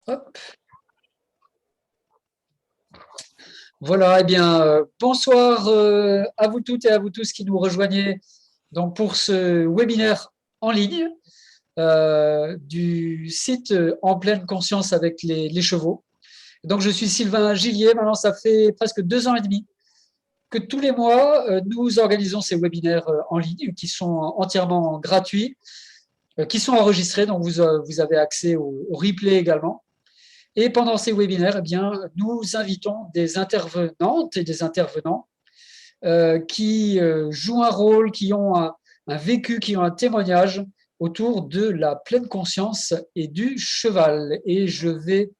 Hop. Voilà, eh bien, bonsoir à vous toutes et à vous tous qui nous rejoignez donc pour ce webinaire en ligne du site En pleine conscience avec les chevaux. Donc, je suis Sylvain Gillier. Maintenant, ça fait presque 2 ans et demi que tous les mois, nous organisons ces webinaires en ligne qui sont entièrement gratuits, qui sont enregistrés. Donc, vous avez accès au replay également. Et pendant ces webinaires, eh bien, nous invitons des intervenantes et des intervenants qui jouent un rôle, qui ont un vécu, qui ont un témoignage autour de la pleine conscience et du cheval. Et je vais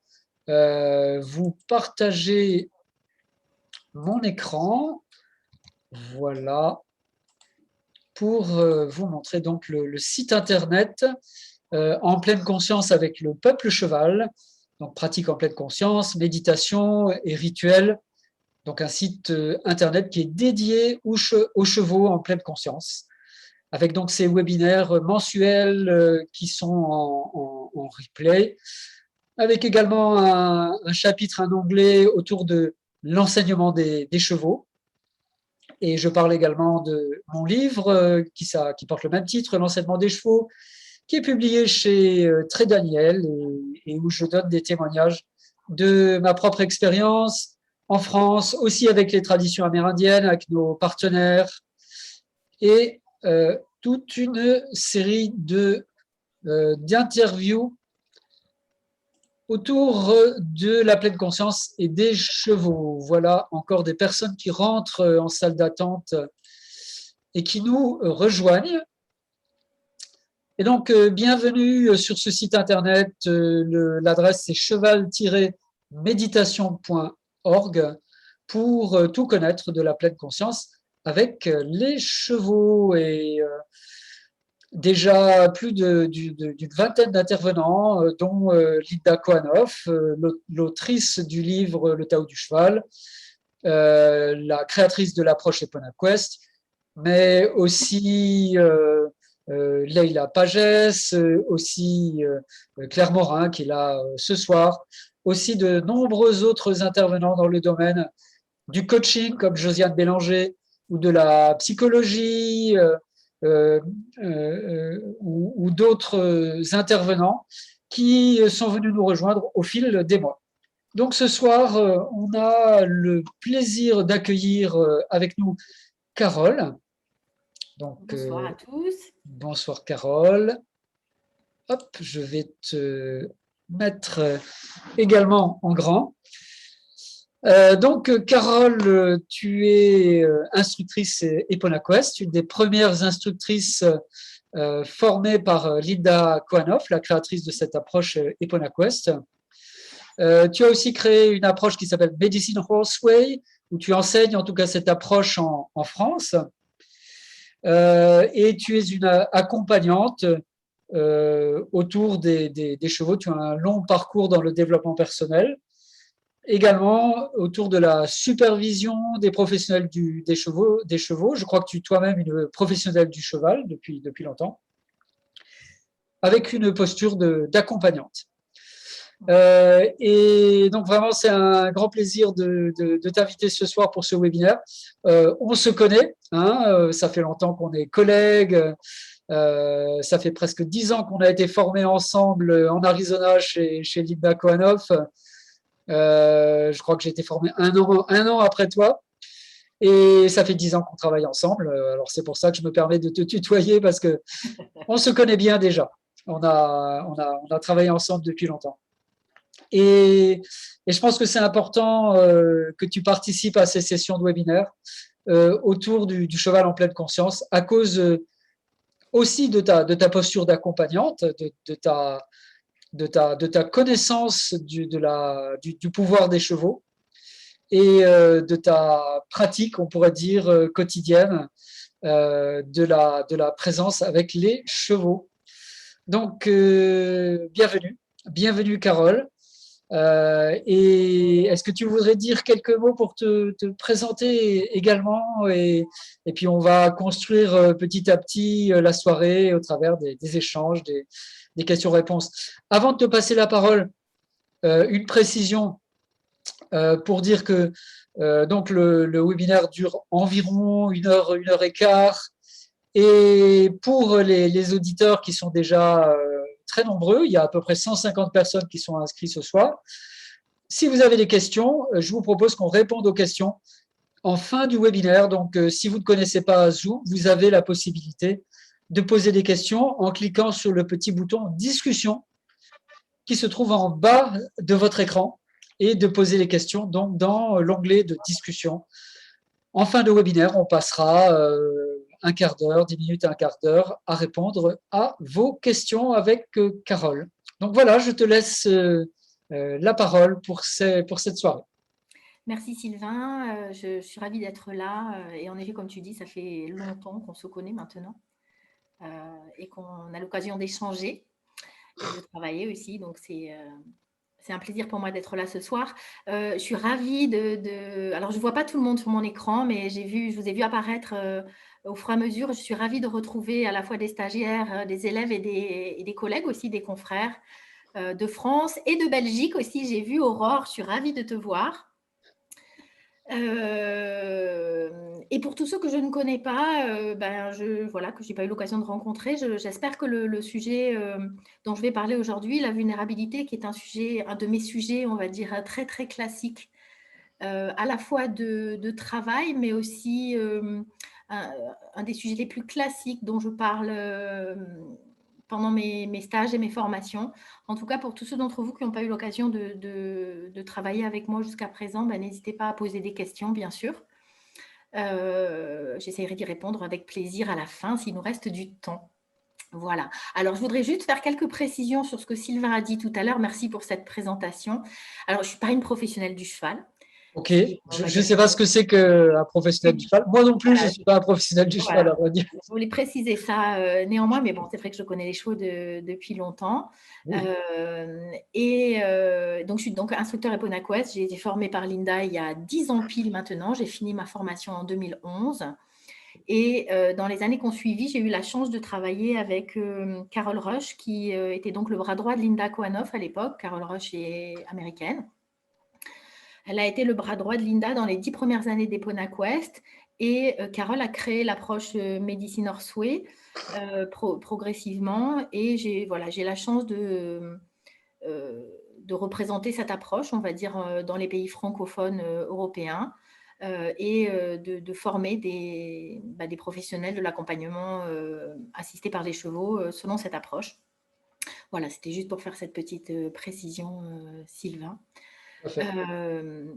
vous partager mon écran, voilà, pour vous montrer donc le site internet En pleine conscience avec le peuple cheval. Donc, pratique en pleine conscience, méditation et rituel. Donc, un site internet qui est dédié aux chevaux en pleine conscience, avec donc ces webinaires mensuels qui sont en replay, avec également un chapitre, un onglet autour de l'enseignement des chevaux. Et je parle également de mon livre qui porte le même titre, L'enseignement des chevaux, qui est publié chez Très Daniel et où je donne des témoignages de ma propre expérience en France, aussi avec les traditions amérindiennes, avec nos partenaires, et toute une série d'interviews autour de la pleine conscience et des chevaux. Voilà encore des personnes qui rentrent en salle d'attente et qui nous rejoignent. Et donc, bienvenue sur ce site internet. L'adresse, c'est cheval-méditation.org pour tout connaître de la pleine conscience avec les chevaux. Et déjà plus d'une vingtaine d'intervenants, dont Linda Koanoff, l'autrice du livre Le Tao du cheval, la créatrice de l'approche EponaQuest, mais aussi Leïla Pagès, aussi Claire Morin qui est là ce soir, aussi de nombreux autres intervenants dans le domaine du coaching comme Josiane Bélanger ou de la psychologie ou d'autres intervenants qui sont venus nous rejoindre au fil des mois. Donc ce soir, on a le plaisir d'accueillir avec nous Carole. Donc, bonsoir à tous. Bonsoir Carole. Hop, je vais te mettre également en grand. Donc, Carole, tu es instructrice EponaQuest, une des premières instructrices formée par Linda Koanoff, la créatrice de cette approche EponaQuest. Tu as aussi créé une approche qui s'appelle Medicine Horseway, où tu enseignes en tout cas cette approche en France. Et tu es une accompagnante autour des chevaux. Tu as un long parcours dans le développement personnel. Également autour de la supervision des professionnels des chevaux. Je crois que tu es toi-même une professionnelle du cheval depuis longtemps, avec une posture d'accompagnante. Et donc vraiment, c'est un grand plaisir de t'inviter ce soir pour ce webinaire. On se connaît, hein, ça fait longtemps qu'on est collègues. Ça fait presque 10 ans qu'on a été formés ensemble en Arizona chez Linda Koanoff. Je crois que j'ai été formé un an après toi. Et ça fait 10 ans qu'on travaille ensemble. Alors c'est pour ça que je me permets de te tutoyer parce que on se connaît bien déjà. On a travaillé ensemble depuis longtemps. Et je pense que c'est important que tu participes à ces sessions de webinaire autour du cheval en pleine conscience à cause aussi de ta posture d'accompagnante, de ta connaissance du pouvoir des chevaux et de ta pratique, on pourrait dire, quotidienne de la présence avec les chevaux. Donc, bienvenue Carole. Et est-ce que tu voudrais dire quelques mots pour te présenter également et puis on va construire petit à petit la soirée au travers des échanges, des questions-réponses. Avant de te passer la parole, Une précision pour dire que donc le webinaire dure environ une heure et quart. Et pour les auditeurs qui sont déjà très nombreux, il y a à peu près 150 personnes qui sont inscrites ce soir. Si vous avez des questions, je vous propose qu'on réponde aux questions en fin du webinaire. Donc, si vous ne connaissez pas Zoom, vous avez la possibilité de poser des questions en cliquant sur le petit bouton discussion qui se trouve en bas de votre écran et de poser les questions donc dans l'onglet de discussion. En fin de webinaire, on passera un quart d'heure, 10 minutes, un quart d'heure à répondre à vos questions avec Carole. Donc voilà, je te laisse la parole pour cette soirée. Merci Sylvain, je suis ravie d'être là. Et en effet, comme tu dis, ça fait longtemps qu'on se connaît maintenant et qu'on a l'occasion d'échanger et de travailler aussi. Donc, c'est un plaisir pour moi d'être là ce soir. Je suis ravie Alors, je ne vois pas tout le monde sur mon écran, mais je vous ai vu apparaître au fur et à mesure. Je suis ravie de retrouver à la fois des stagiaires, des élèves et des collègues aussi, des confrères de France et de Belgique aussi. J'ai vu Aurore, je suis ravie de te voir. Et pour tous ceux que je ne connais pas, que je n'ai pas eu l'occasion de rencontrer, j'espère que le sujet dont je vais parler aujourd'hui, la vulnérabilité, qui est un de mes sujets, on va dire, très, très classique, à la fois de travail, mais aussi un des sujets les plus classiques dont je parle pendant mes stages et mes formations. En tout cas, pour tous ceux d'entre vous qui n'ont pas eu l'occasion de travailler avec moi jusqu'à présent, n'hésitez pas à poser des questions, bien sûr. J'essaierai d'y répondre avec plaisir à la fin, s'il nous reste du temps. Voilà. Alors, je voudrais juste faire quelques précisions sur ce que Sylvain a dit tout à l'heure. Merci pour cette présentation. Alors, je ne suis pas une professionnelle du cheval. Ok, je ne sais pas ce que c'est qu'un professionnel du cheval. Moi non plus, je ne Voilà, suis pas un professionnel du cheval, voilà. à vrai dire. Je voulais préciser ça néanmoins, mais bon, c'est vrai que je connais les chevaux depuis longtemps. Oui. Donc, je suis donc instructeur Eponaquest. J'ai été formée par Linda il y a 10 ans pile maintenant. J'ai fini ma formation en 2011. Et dans les années qui ont suivi, j'ai eu la chance de travailler avec Carole Rush, qui était donc le bras droit de Linda Koanoff à l'époque. Carole Rush est américaine. Elle a été le bras droit de Linda dans les 10 premières années d'Eponaquest. Et Carole a créé l'approche Medicine Horseway progressivement. Et j'ai la chance de représenter cette approche, on va dire, dans les pays francophones européens et de former des professionnels de l'accompagnement assistés par les chevaux selon cette approche. Voilà, c'était juste pour faire cette petite précision, Sylvain.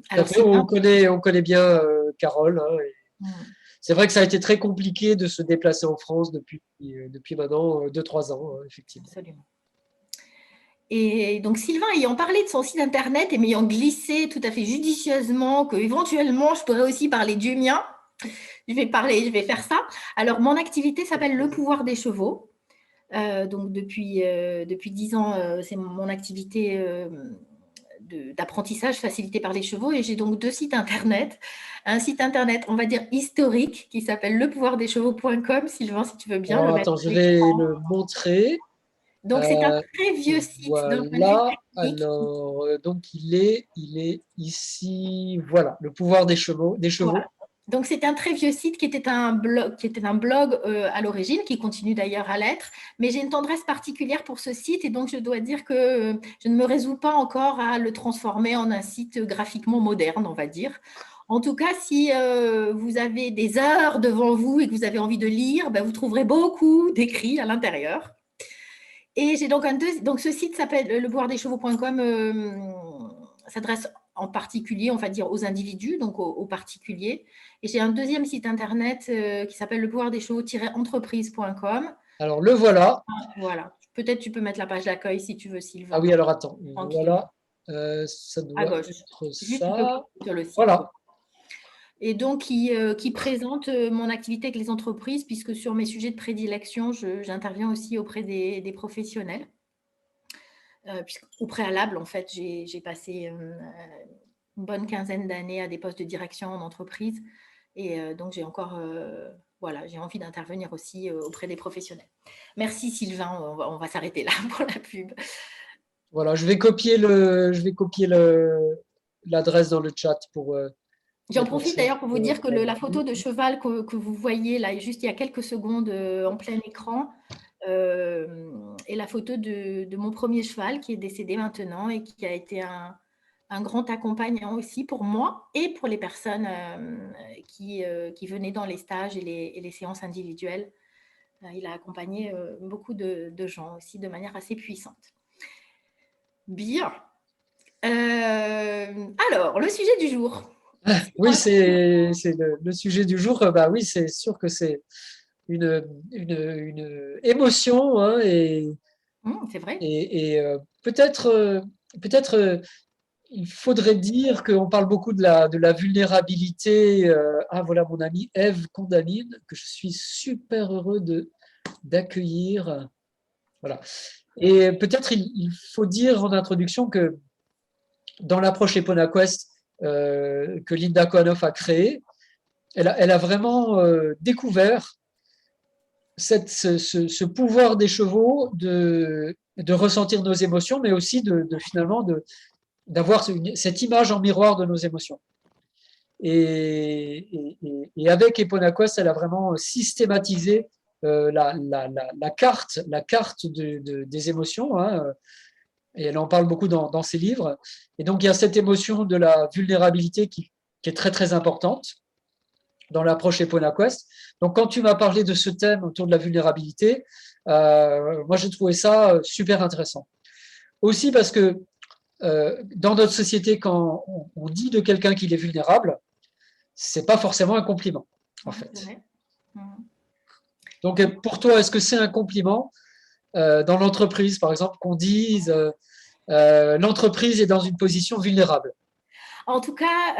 Alors, Sylvain, on connaît bien Carole. C'est vrai que ça a été très compliqué de se déplacer en France depuis maintenant 2-3 ans, effectivement. Absolument. Et donc, Sylvain, ayant parlé de son site internet et m'ayant glissé tout à fait judicieusement qu'éventuellement, je pourrais aussi parler du mien, je vais faire ça. Alors, mon activité s'appelle Le Pouvoir des Chevaux. Donc, depuis 10 ans, c'est mon activité d'apprentissage facilité par les chevaux. Et j'ai donc 2 sites internet. Un site internet, on va dire historique, qui s'appelle lepouvardechevaux.com. Sylvain, si tu veux bien le mettre Attends, à je vais l'écran. le montrer. Donc, c'est un très vieux site d'un point de vue Voilà. technique. Alors, donc il est ici. Voilà, le pouvoir des chevaux. Voilà. Donc, c'est un très vieux site qui était un blog à l'origine, qui continue d'ailleurs à l'être. Mais j'ai une tendresse particulière pour ce site et donc je dois dire que je ne me résous pas encore à le transformer en un site graphiquement moderne, on va dire. En tout cas, si vous avez des heures devant vous et que vous avez envie de lire, vous trouverez beaucoup d'écrits à l'intérieur. Et j'ai donc donc ce site s'appelle lepouvoirdechevaux.com, s'adresse en particulier, on va dire, aux individus, donc aux particuliers. Et j'ai un deuxième site internet qui s'appelle lepouvoirdechevaux-entreprise.com. Alors, le voilà. Voilà. Peut-être tu peux mettre la page d'accueil si tu veux, Sylvain. Ah oui, alors attends. Tranquille. Voilà. Ça À doit gauche. être Juste un peu ça. sur le site. Voilà. Et donc, qui présente mon activité avec les entreprises, puisque sur mes sujets de prédilection, j'interviens aussi auprès des professionnels. Au préalable, en fait, j'ai passé une bonne quinzaine d'années à des postes de direction en entreprise. Et donc, j'ai envie d'intervenir aussi auprès des professionnels. Merci Sylvain, on va s'arrêter là pour la pub. Voilà, je vais copier l'adresse dans le chat pour J'en mettre profite aussi d'ailleurs pour vous dire que pour la photo de cheval que vous voyez là, juste il y a quelques secondes en plein écran, est la photo de mon premier cheval qui est décédé maintenant et qui a été un grand accompagnant aussi pour moi et pour les personnes qui venaient dans les stages et les séances individuelles. Il a accompagné beaucoup de gens aussi de manière assez puissante. Bien. Alors, le sujet du jour. Oui, c'est le sujet du jour. Bah oui, c'est sûr que c'est une émotion, hein, C'est vrai. peut-être il faudrait dire qu'on parle beaucoup de la vulnérabilité. Ah, voilà mon amie Eve Condamine, que je suis super heureux d'accueillir. Voilà. Et peut-être il faut dire en introduction que dans l'approche EponaQuest que Linda Koanoff a créée, elle a vraiment découvert ce pouvoir des chevaux de ressentir nos émotions, mais aussi finalement d'avoir cette image en miroir de nos émotions. Et avec EponaQuest, elle a vraiment systématisé la carte des émotions, hein, et elle en parle beaucoup dans ses livres. Et donc, il y a cette émotion de la vulnérabilité qui est très, très importante dans l'approche EponaQuest. Donc, quand tu m'as parlé de ce thème autour de la vulnérabilité, moi, j'ai trouvé ça super intéressant. Aussi parce que dans notre société, quand on dit de quelqu'un qu'il est vulnérable, c'est pas forcément un compliment, en C'est fait. vrai. Donc, pour toi, est-ce que c'est un compliment dans l'entreprise, par exemple, qu'on dise l'entreprise est dans une position vulnérable? En tout cas,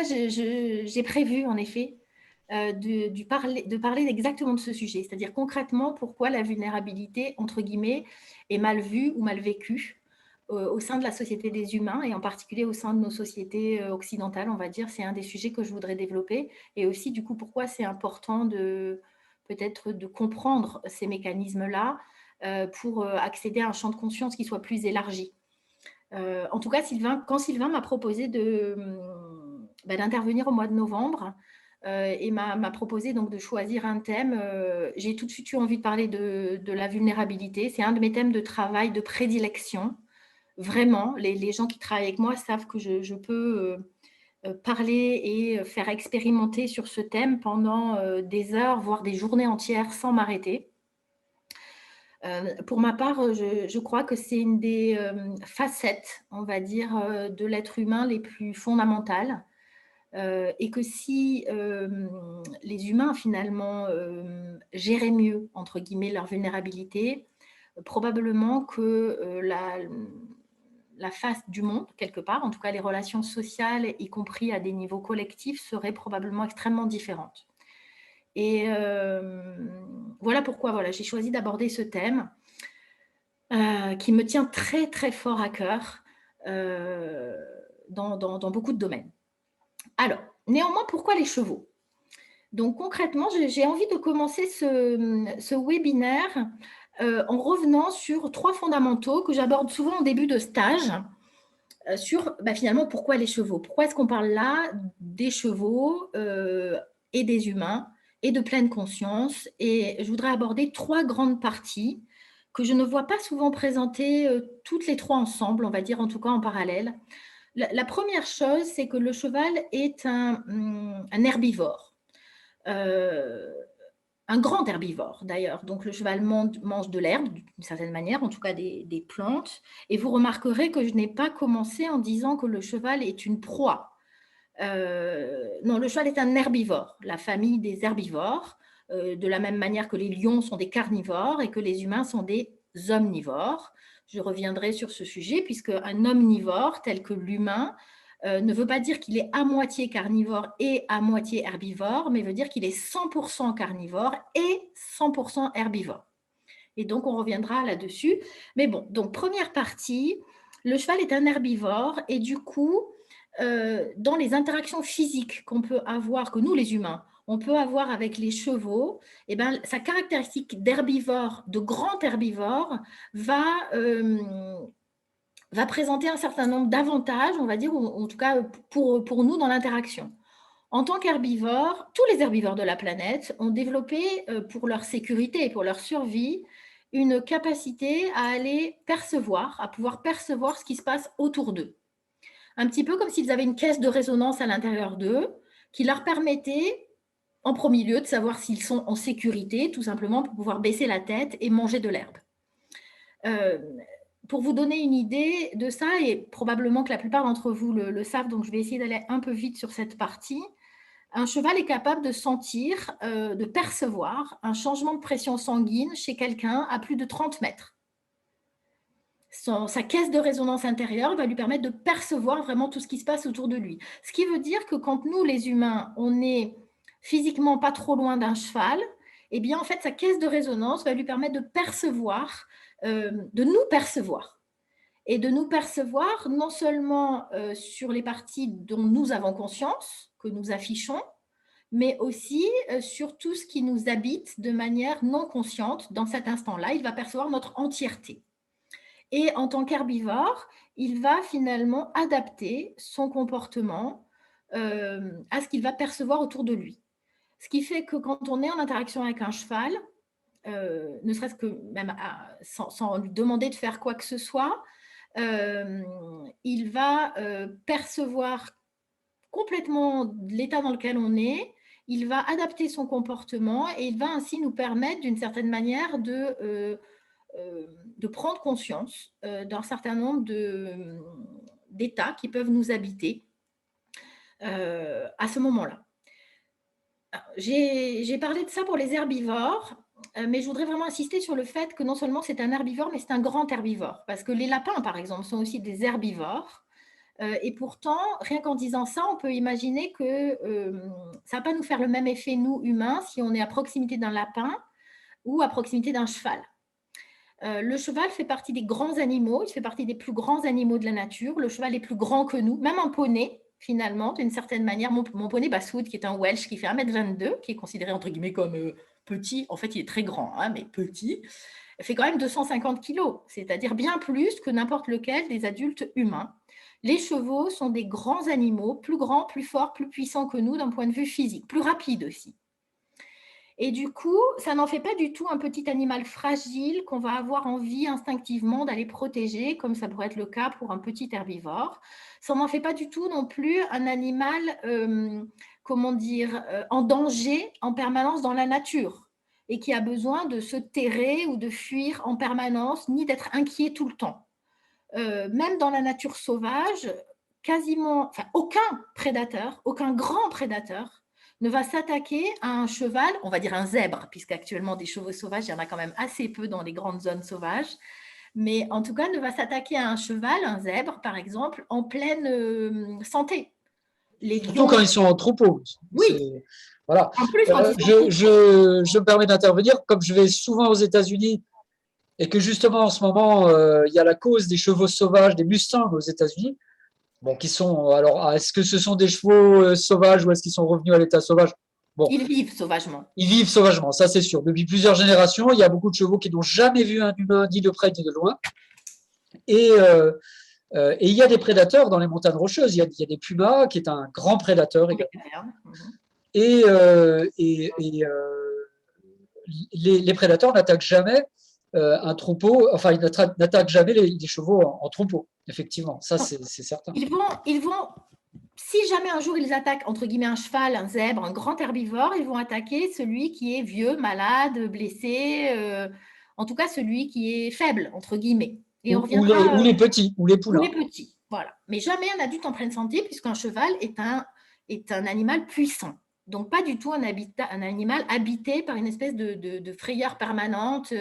j'ai prévu en effet de parler exactement de ce sujet, c'est-à-dire concrètement pourquoi la vulnérabilité, entre guillemets, est mal vue ou mal vécue au sein de la société des humains et en particulier au sein de nos sociétés occidentales, on va dire. C'est un des sujets que je voudrais développer et aussi du coup pourquoi c'est important peut-être de comprendre ces mécanismes-là pour accéder à un champ de conscience qui soit plus élargi. En tout cas, quand Sylvain m'a proposé d'intervenir au mois de novembre et m'a proposé donc de choisir un thème, j'ai tout de suite eu envie de parler de la vulnérabilité. C'est un de mes thèmes de travail de prédilection. Vraiment, les gens qui travaillent avec moi savent que je peux parler et faire expérimenter sur ce thème pendant des heures, voire des journées entières sans m'arrêter. Pour ma part, je crois que c'est une des facettes, on va dire, de l'être humain les plus fondamentales. Et que si les humains, finalement, géraient mieux, entre guillemets, leur vulnérabilité, probablement que la face du monde, quelque part, en tout cas les relations sociales, y compris à des niveaux collectifs, seraient probablement extrêmement différentes. Et voilà pourquoi j'ai choisi d'aborder ce thème qui me tient très très fort à cœur dans beaucoup de domaines. Alors, néanmoins, pourquoi les chevaux? Donc concrètement, j'ai envie de commencer ce webinaire en revenant sur 3 fondamentaux que j'aborde souvent en début de stage sur finalement pourquoi les chevaux? Pourquoi est-ce qu'on parle là des chevaux et des humains et de pleine conscience? Et je voudrais aborder 3 grandes parties que je ne vois pas souvent présentées toutes les 3 ensemble, on va dire en tout cas en parallèle. La première chose, c'est que le cheval est un herbivore. Un grand herbivore d'ailleurs. Donc le cheval mange de l'herbe d'une certaine manière, en tout cas des plantes. Et vous remarquerez que je n'ai pas commencé en disant que le cheval est une proie. Non, le cheval est un herbivore, la famille des herbivores, de la même manière que les lions sont des carnivores et que les humains sont des omnivores. Je reviendrai sur ce sujet puisque un omnivore tel que l'humain ne veut pas dire qu'il est à moitié carnivore et à moitié herbivore, mais veut dire qu'il est 100% carnivore et 100% herbivore. Et donc, on reviendra là-dessus. Mais bon, donc première partie, le cheval est un herbivore et du coup, dans les interactions physiques qu'on peut avoir, que nous les humains, on peut avoir avec les chevaux, eh ben, sa caractéristique d'herbivore, de grand herbivore, va présenter un certain nombre d'avantages, on va dire, ou en tout cas pour nous dans l'interaction. En tant qu'herbivore, tous les herbivores de la planète ont développé, pour leur sécurité et pour leur survie, une capacité à aller percevoir, à pouvoir percevoir ce qui se passe autour d'eux. Un petit peu comme s'ils avaient une caisse de résonance à l'intérieur d'eux qui leur permettait, en premier lieu, de savoir s'ils sont en sécurité, tout simplement pour pouvoir baisser la tête et manger de l'herbe. Pour vous donner une idée de ça, et probablement que la plupart d'entre vous le savent, donc je vais essayer d'aller un peu vite sur cette partie. Un cheval est capable de sentir, de percevoir un changement de pression sanguine chez quelqu'un à plus de 30 mètres. Sa caisse de résonance intérieure va lui permettre de percevoir vraiment tout ce qui se passe autour de lui. Ce qui veut dire que quand nous, les humains, on est physiquement pas trop loin d'un cheval, eh bien, en fait, sa caisse de résonance va lui permettre de percevoir, de nous percevoir. Et de nous percevoir non seulement sur les parties dont nous avons conscience, que nous affichons, mais aussi sur tout ce qui nous habite de manière non consciente. Dans cet instant-là, il va percevoir notre entièreté. Et en tant qu'herbivore, il va finalement adapter son comportement à ce qu'il va percevoir autour de lui. Ce qui fait que quand on est en interaction avec un cheval, ne serait-ce que même sans lui demander de faire quoi que ce soit, il va percevoir complètement l'état dans lequel on est, il va adapter son comportement et il va ainsi nous permettre d'une certaine manière de prendre conscience d'un certain nombre d'états qui peuvent nous habiter à ce moment-là. J'ai parlé de ça pour les herbivores, mais je voudrais vraiment insister sur le fait que non seulement c'est un herbivore, mais c'est un grand herbivore. Parce que les lapins, par exemple, sont aussi des herbivores. Et pourtant, rien qu'en disant ça, on peut imaginer que ça ne va pas nous faire le même effet, nous, humains, si on est à proximité d'un lapin ou à proximité d'un cheval. Le cheval fait partie des grands animaux, il fait partie des plus grands animaux de la nature. Le cheval est plus grand que nous, même un poney, finalement, d'une certaine manière. Mon poney Bassoud, qui est un Welsh qui fait 1,22 m, qui est considéré entre guillemets comme petit, en fait il est très grand, hein, mais petit, fait quand même 250 kilos, c'est-à-dire bien plus que n'importe lequel des adultes humains. Les chevaux sont des grands animaux, plus grands, plus forts, plus puissants que nous d'un point de vue physique, plus rapides aussi. Et du coup, ça n'en fait pas du tout un petit animal fragile qu'on va avoir envie instinctivement d'aller protéger, comme ça pourrait être le cas pour un petit herbivore. Ça n'en fait pas du tout non plus un animal, en danger en permanence dans la nature et qui a besoin de se terrer ou de fuir en permanence, ni d'être inquiet tout le temps. Même dans la nature sauvage, aucun prédateur, aucun grand prédateur ne va s'attaquer à un cheval, on va dire un zèbre, puisqu'actuellement des chevaux sauvages, il y en a quand même assez peu dans les grandes zones sauvages, mais en tout cas ne va s'attaquer à un cheval, un zèbre par exemple, en pleine santé. Surtout quand ils sont en troupeau. Oui. Voilà. En plus, quand ils sont je me permets d'intervenir, comme je vais souvent aux États-Unis et que justement en ce moment, il y a la cause des chevaux sauvages, des Mustangs aux États-Unis. Bon, qui sont. Alors, est-ce que ce sont des chevaux sauvages ou est-ce qu'ils sont revenus à l'état sauvage? Bon, ils vivent sauvagement. ils vivent sauvagement, ça c'est sûr. Depuis plusieurs générations, il y a beaucoup de chevaux qui n'ont jamais vu un humain, ni de près ni de loin. Et il y a des prédateurs dans les montagnes rocheuses. Il y a des pumas, qui est un grand prédateur également. Et les prédateurs n'attaquent jamais un troupeau, enfin, ils n'attaquent jamais les chevaux en troupeau, effectivement. Ça, c'est certain. Ils vont, si jamais un jour ils attaquent, entre guillemets, un cheval, un zèbre, un grand herbivore, ils vont attaquer celui qui est vieux, malade, blessé, en tout cas celui qui est faible, entre guillemets. Et ou les petits, ou les poulains. Ou les petits, voilà. Mais jamais un adulte en pleine santé, puisqu'un cheval est un animal puissant. Donc, pas du tout un animal habité par une espèce de frayeur permanente,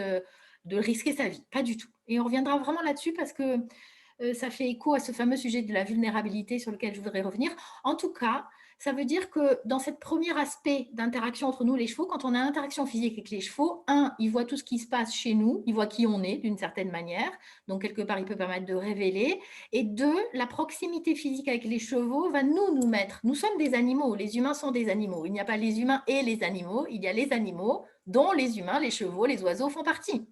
de risquer sa vie. Pas du tout. Et on reviendra vraiment là-dessus parce que ça fait écho à ce fameux sujet de la vulnérabilité sur lequel je voudrais revenir. En tout cas, Ça veut dire que dans ce premier aspect d'interaction entre nous, les chevaux, quand on a interaction physique avec les chevaux, ils voient tout ce qui se passe chez nous, ils voient qui on est d'une certaine manière, donc quelque part, il peut permettre de révéler. Et deux, la proximité physique avec les chevaux va nous mettre. Nous sommes des animaux, les humains sont des animaux. Il n'y a pas les humains et les animaux, il y a les animaux dont les humains, les chevaux, les oiseaux font partie.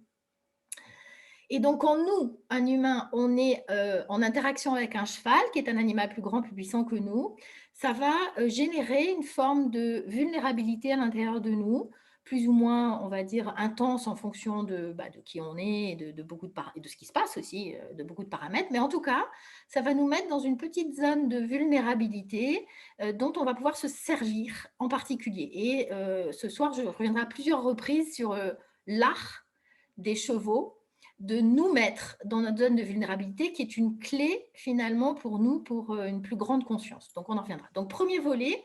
Et donc, quand nous, un humain, on est en interaction avec un cheval, qui est un animal plus grand, plus puissant que nous, ça va générer une forme de vulnérabilité à l'intérieur de nous, plus ou moins, on va dire, intense en fonction de qui on est, et de ce qui se passe aussi, de beaucoup de paramètres. Mais en tout cas, ça va nous mettre dans une petite zone de vulnérabilité dont on va pouvoir se servir en particulier. Et ce soir, je reviendrai à plusieurs reprises sur l'art des chevaux, de nous mettre dans notre zone de vulnérabilité, qui est une clé finalement pour nous, pour une plus grande conscience. Donc on en reviendra. Donc premier volet,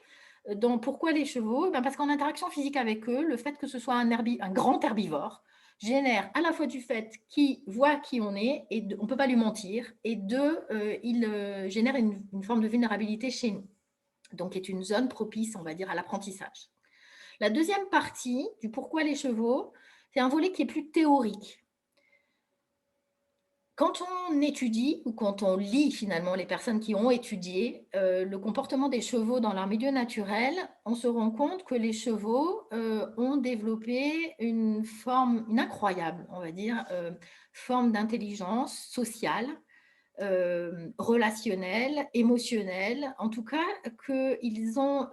dans pourquoi les chevaux, parce qu'en interaction physique avec eux, le fait que ce soit un grand herbivore génère à la fois du fait qu'il voit qui on est, et on ne peut pas lui mentir, et deux, il génère une forme de vulnérabilité chez nous, donc est une zone propice, on va dire, à l'apprentissage. La deuxième partie du pourquoi les chevaux, c'est un volet qui est plus théorique. Quand on étudie ou quand on lit finalement les personnes qui ont étudié le comportement des chevaux dans leur milieu naturel, on se rend compte que les chevaux ont développé une incroyable, on va dire, forme d'intelligence sociale, relationnelle, émotionnelle, en tout cas qu'ils ont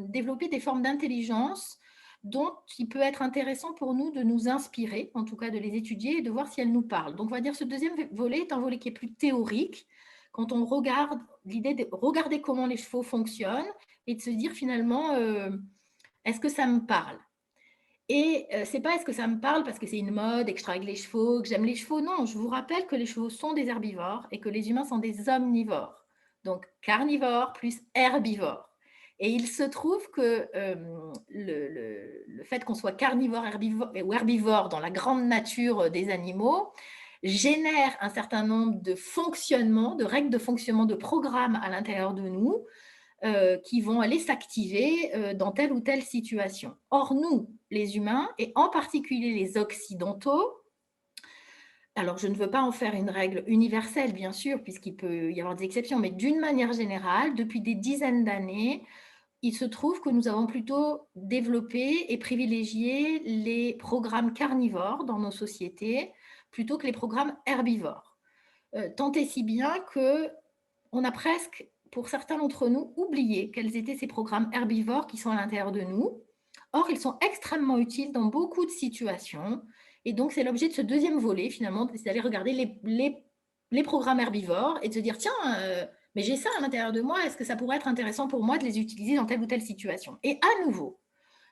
développé des formes d'intelligence dont il peut être intéressant pour nous de nous inspirer, en tout cas de les étudier et de voir si elles nous parlent. Donc on va dire que ce deuxième volet est un volet qui est plus théorique, quand on regarde l'idée de regarder comment les chevaux fonctionnent et de se dire finalement, est-ce que ça me parle? Et c'est pas est-ce que ça me parle parce que c'est une mode et que je travaille avec les chevaux, que j'aime les chevaux. Non, je vous rappelle que les chevaux sont des herbivores et que les humains sont des omnivores. Donc carnivores plus herbivores. Et il se trouve que le fait qu'on soit carnivore ou herbivore dans la grande nature des animaux génère un certain nombre de fonctionnements, de règles de fonctionnement, de programmes à l'intérieur de nous qui vont aller s'activer dans telle ou telle situation. Or, nous, les humains, et en particulier les occidentaux, alors je ne veux pas en faire une règle universelle, bien sûr, puisqu'il peut y avoir des exceptions, mais d'une manière générale, depuis des dizaines d'années, il se trouve que nous avons plutôt développé et privilégié les programmes carnivores dans nos sociétés plutôt que les programmes herbivores. Tant et si bien qu'on a presque, pour certains d'entre nous, oublié quels étaient ces programmes herbivores qui sont à l'intérieur de nous. Or, ils sont extrêmement utiles dans beaucoup de situations. Et donc, c'est l'objet de ce deuxième volet, finalement, c'est d'aller regarder les programmes herbivores et de se dire, tiens, mais j'ai ça à l'intérieur de moi, est-ce que ça pourrait être intéressant pour moi de les utiliser dans telle ou telle situation? Et à nouveau,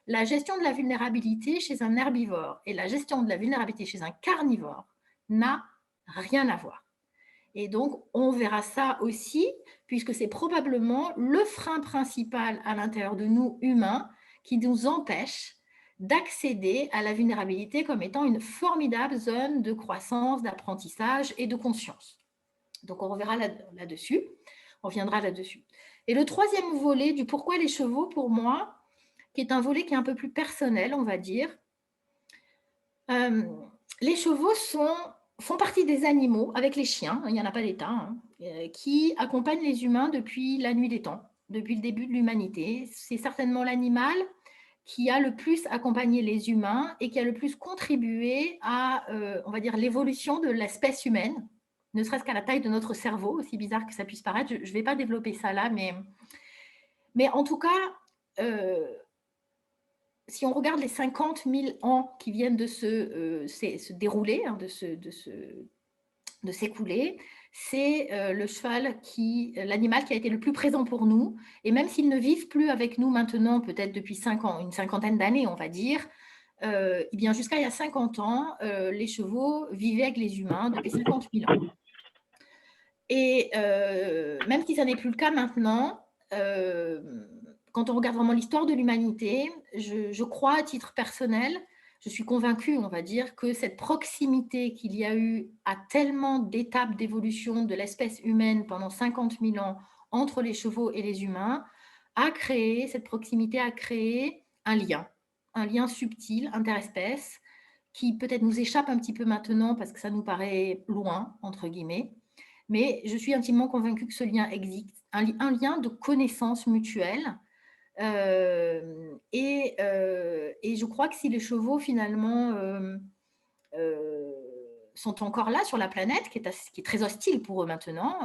la gestion de la vulnérabilité chez un herbivore et la gestion de la vulnérabilité chez un carnivore n'a rien à voir. Et donc, on verra ça aussi, puisque c'est probablement le frein principal à l'intérieur de nous, humains, qui nous empêche d'accéder à la vulnérabilité comme étant une formidable zone de croissance, d'apprentissage et de conscience. Donc, on reverra là-dessus, on reviendra là-dessus. Et le troisième volet du pourquoi les chevaux, pour moi, qui est un volet qui est un peu plus personnel, on va dire, les chevaux font partie des animaux, avec les chiens, il n'y en a pas d'état, qui accompagnent les humains depuis la nuit des temps, depuis le début de l'humanité. C'est certainement l'animal qui a le plus accompagné les humains et qui a le plus contribué à, on va dire, l'évolution de l'espèce humaine, ne serait-ce qu'à la taille de notre cerveau, aussi bizarre que ça puisse paraître. Je ne vais pas développer ça là, mais en tout cas, si on regarde les 50 000 ans qui viennent de se dérouler, de s'écouler, c'est l'animal qui a été le plus présent pour nous. Et même s'ils ne vivent plus avec nous maintenant, peut-être depuis 5 ans, une cinquantaine d'années, on va dire, eh bien jusqu'à il y a 50 ans, les chevaux vivaient avec les humains depuis 50 000 ans. Et même si ça n'est plus le cas maintenant, quand on regarde vraiment l'histoire de l'humanité, je crois à titre personnel, je suis convaincue, on va dire, que cette proximité qu'il y a eu à tellement d'étapes d'évolution de l'espèce humaine pendant 50 000 ans entre les chevaux et les humains a créé, cette proximité a créé un lien subtil, interespèce, qui peut-être nous échappe un petit peu maintenant parce que ça nous paraît loin, entre guillemets. Mais je suis intimement convaincue que ce lien existe, un lien de connaissance mutuelle. Et je crois que si les chevaux, finalement, sont encore là sur la planète, qui est très hostile pour eux maintenant,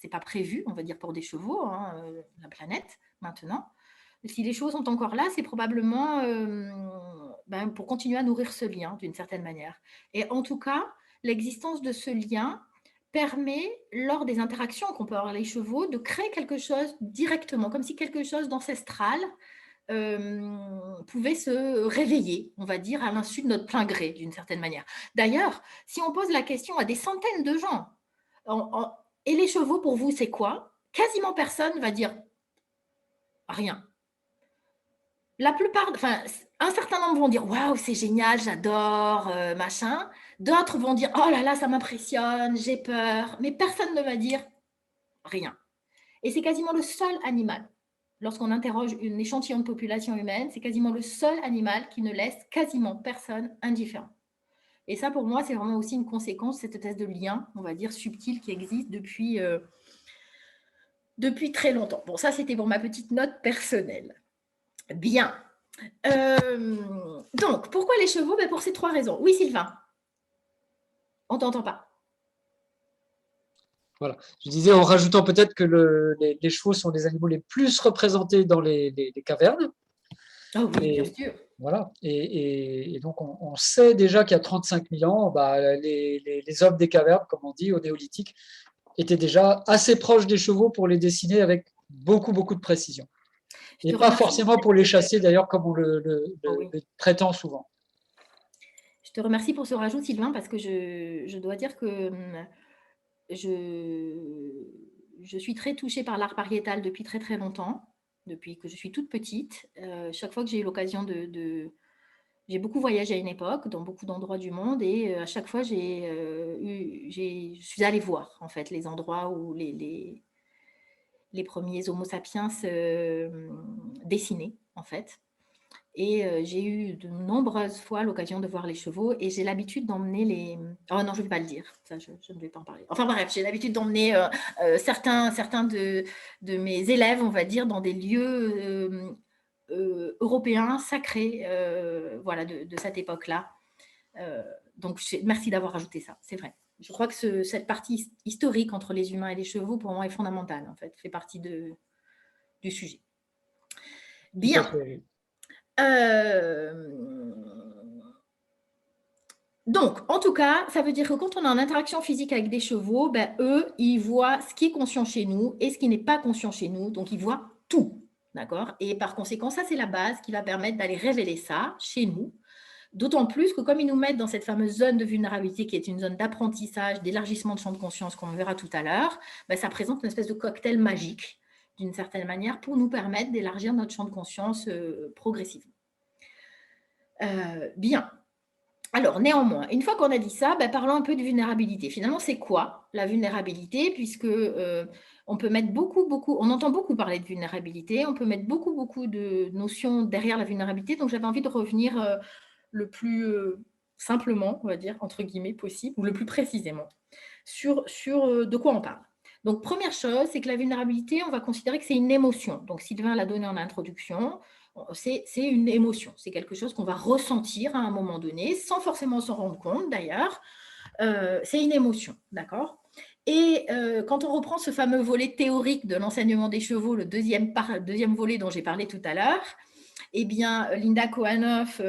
c'est pas prévu, on va dire, pour des chevaux, hein, la planète, maintenant. Si les chevaux sont encore là, c'est probablement pour continuer à nourrir ce lien d'une certaine manière. Et en tout cas, l'existence de ce lien permet, lors des interactions qu'on peut avoir avec les chevaux, de créer quelque chose directement, comme si quelque chose d'ancestral pouvait se réveiller, on va dire, à l'insu de notre plein gré, d'une certaine manière. D'ailleurs, si on pose la question à des centaines de gens, et les chevaux, pour vous, c'est quoi? Quasiment personne va dire rien. La plupart, enfin, un certain nombre vont dire waouh, c'est génial, j'adore, machin. D'autres vont dire oh là là, ça m'impressionne, j'ai peur. Mais personne ne va dire rien. Et c'est quasiment le seul animal. Lorsqu'on interroge un échantillon de population humaine, c'est quasiment le seul animal qui ne laisse quasiment personne indifférent. Et ça, pour moi, c'est vraiment aussi une conséquence, cette espèce de lien, on va dire, subtil qui existe depuis très longtemps. Bon, ça, c'était pour ma petite note personnelle. Bien. Donc, pourquoi les chevaux? Pour ces 3 raisons. Oui, Sylvain? On ne t'entend pas. Voilà. Je disais en rajoutant peut-être que les chevaux sont les animaux les plus représentés dans les cavernes. Oh oui, bien Et, sûr. voilà. Et donc, on sait déjà qu'il y a 35 000 ans, les hommes des cavernes, comme on dit, au néolithique, étaient déjà assez proches des chevaux pour les dessiner avec beaucoup, beaucoup de précision. Et pas forcément pour les chasser, d'ailleurs, comme on le prétend souvent. Je te remercie pour ce rajout, Sylvain, parce que je dois dire que je suis très touchée par l'art pariétal depuis très, très longtemps, depuis que je suis toute petite. Chaque fois que j'ai eu l'occasion j'ai beaucoup voyagé à une époque, dans beaucoup d'endroits du monde, et à chaque fois, je suis allée voir, en fait, les endroits où les premiers Homo sapiens dessinaient, en fait. Et j'ai eu de nombreuses fois l'occasion de voir les chevaux, et j'ai l'habitude d'emmener les... Oh non, je ne vais pas le dire, ça je ne vais pas en parler. Enfin bref, j'ai l'habitude d'emmener certains de mes élèves, on va dire, dans des lieux européens sacrés, voilà, de cette époque-là. Donc merci d'avoir ajouté ça, c'est vrai. Je crois que cette partie historique entre les humains et les chevaux, pour moi, est fondamentale, en fait, fait partie du sujet. Bien. Donc, en tout cas, ça veut dire que quand on est en interaction physique avec des chevaux, eux, ils voient ce qui est conscient chez nous et ce qui n'est pas conscient chez nous. Donc, ils voient tout. D'accord? Et par conséquent, ça, c'est la base qui va permettre d'aller révéler ça chez nous. D'autant plus que comme ils nous mettent dans cette fameuse zone de vulnérabilité qui est une zone d'apprentissage, d'élargissement de champ de conscience, comme on verra tout à l'heure, ça présente une espèce de cocktail magique, d'une certaine manière, pour nous permettre d'élargir notre champ de conscience progressivement. Bien. Alors, néanmoins, une fois qu'on a dit ça, parlons un peu de vulnérabilité. Finalement, c'est quoi la vulnérabilité? Puisque on peut mettre on entend beaucoup parler de vulnérabilité, on peut mettre beaucoup de notions derrière la vulnérabilité. Donc, j'avais envie de revenir le plus simplement, on va dire, entre guillemets, possible, ou le plus précisément, sur de quoi on parle. Donc, première chose, c'est que la vulnérabilité, on va considérer que c'est une émotion. Donc, Sylvain l'a donné en introduction. C'est une émotion, c'est quelque chose qu'on va ressentir à un moment donné, sans forcément s'en rendre compte d'ailleurs. C'est une émotion, d'accord? Et quand on reprend ce fameux volet théorique de l'enseignement des chevaux, le deuxième volet dont j'ai parlé tout à l'heure, eh bien, Linda Kohanov,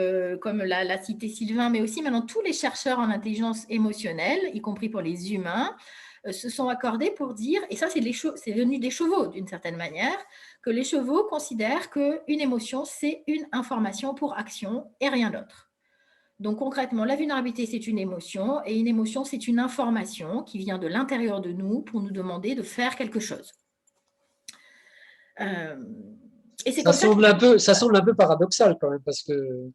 comme l'a cité Sylvain, mais aussi maintenant tous les chercheurs en intelligence émotionnelle, y compris pour les humains, se sont accordés pour dire, et ça c'est venu des chevaux d'une certaine manière, que les chevaux considèrent qu'une émotion, c'est une information pour action et rien d'autre. Donc concrètement, la vulnérabilité, c'est une émotion, et une émotion, c'est une information qui vient de l'intérieur de nous pour nous demander de faire quelque chose. Et ça semble un peu paradoxal quand même, parce que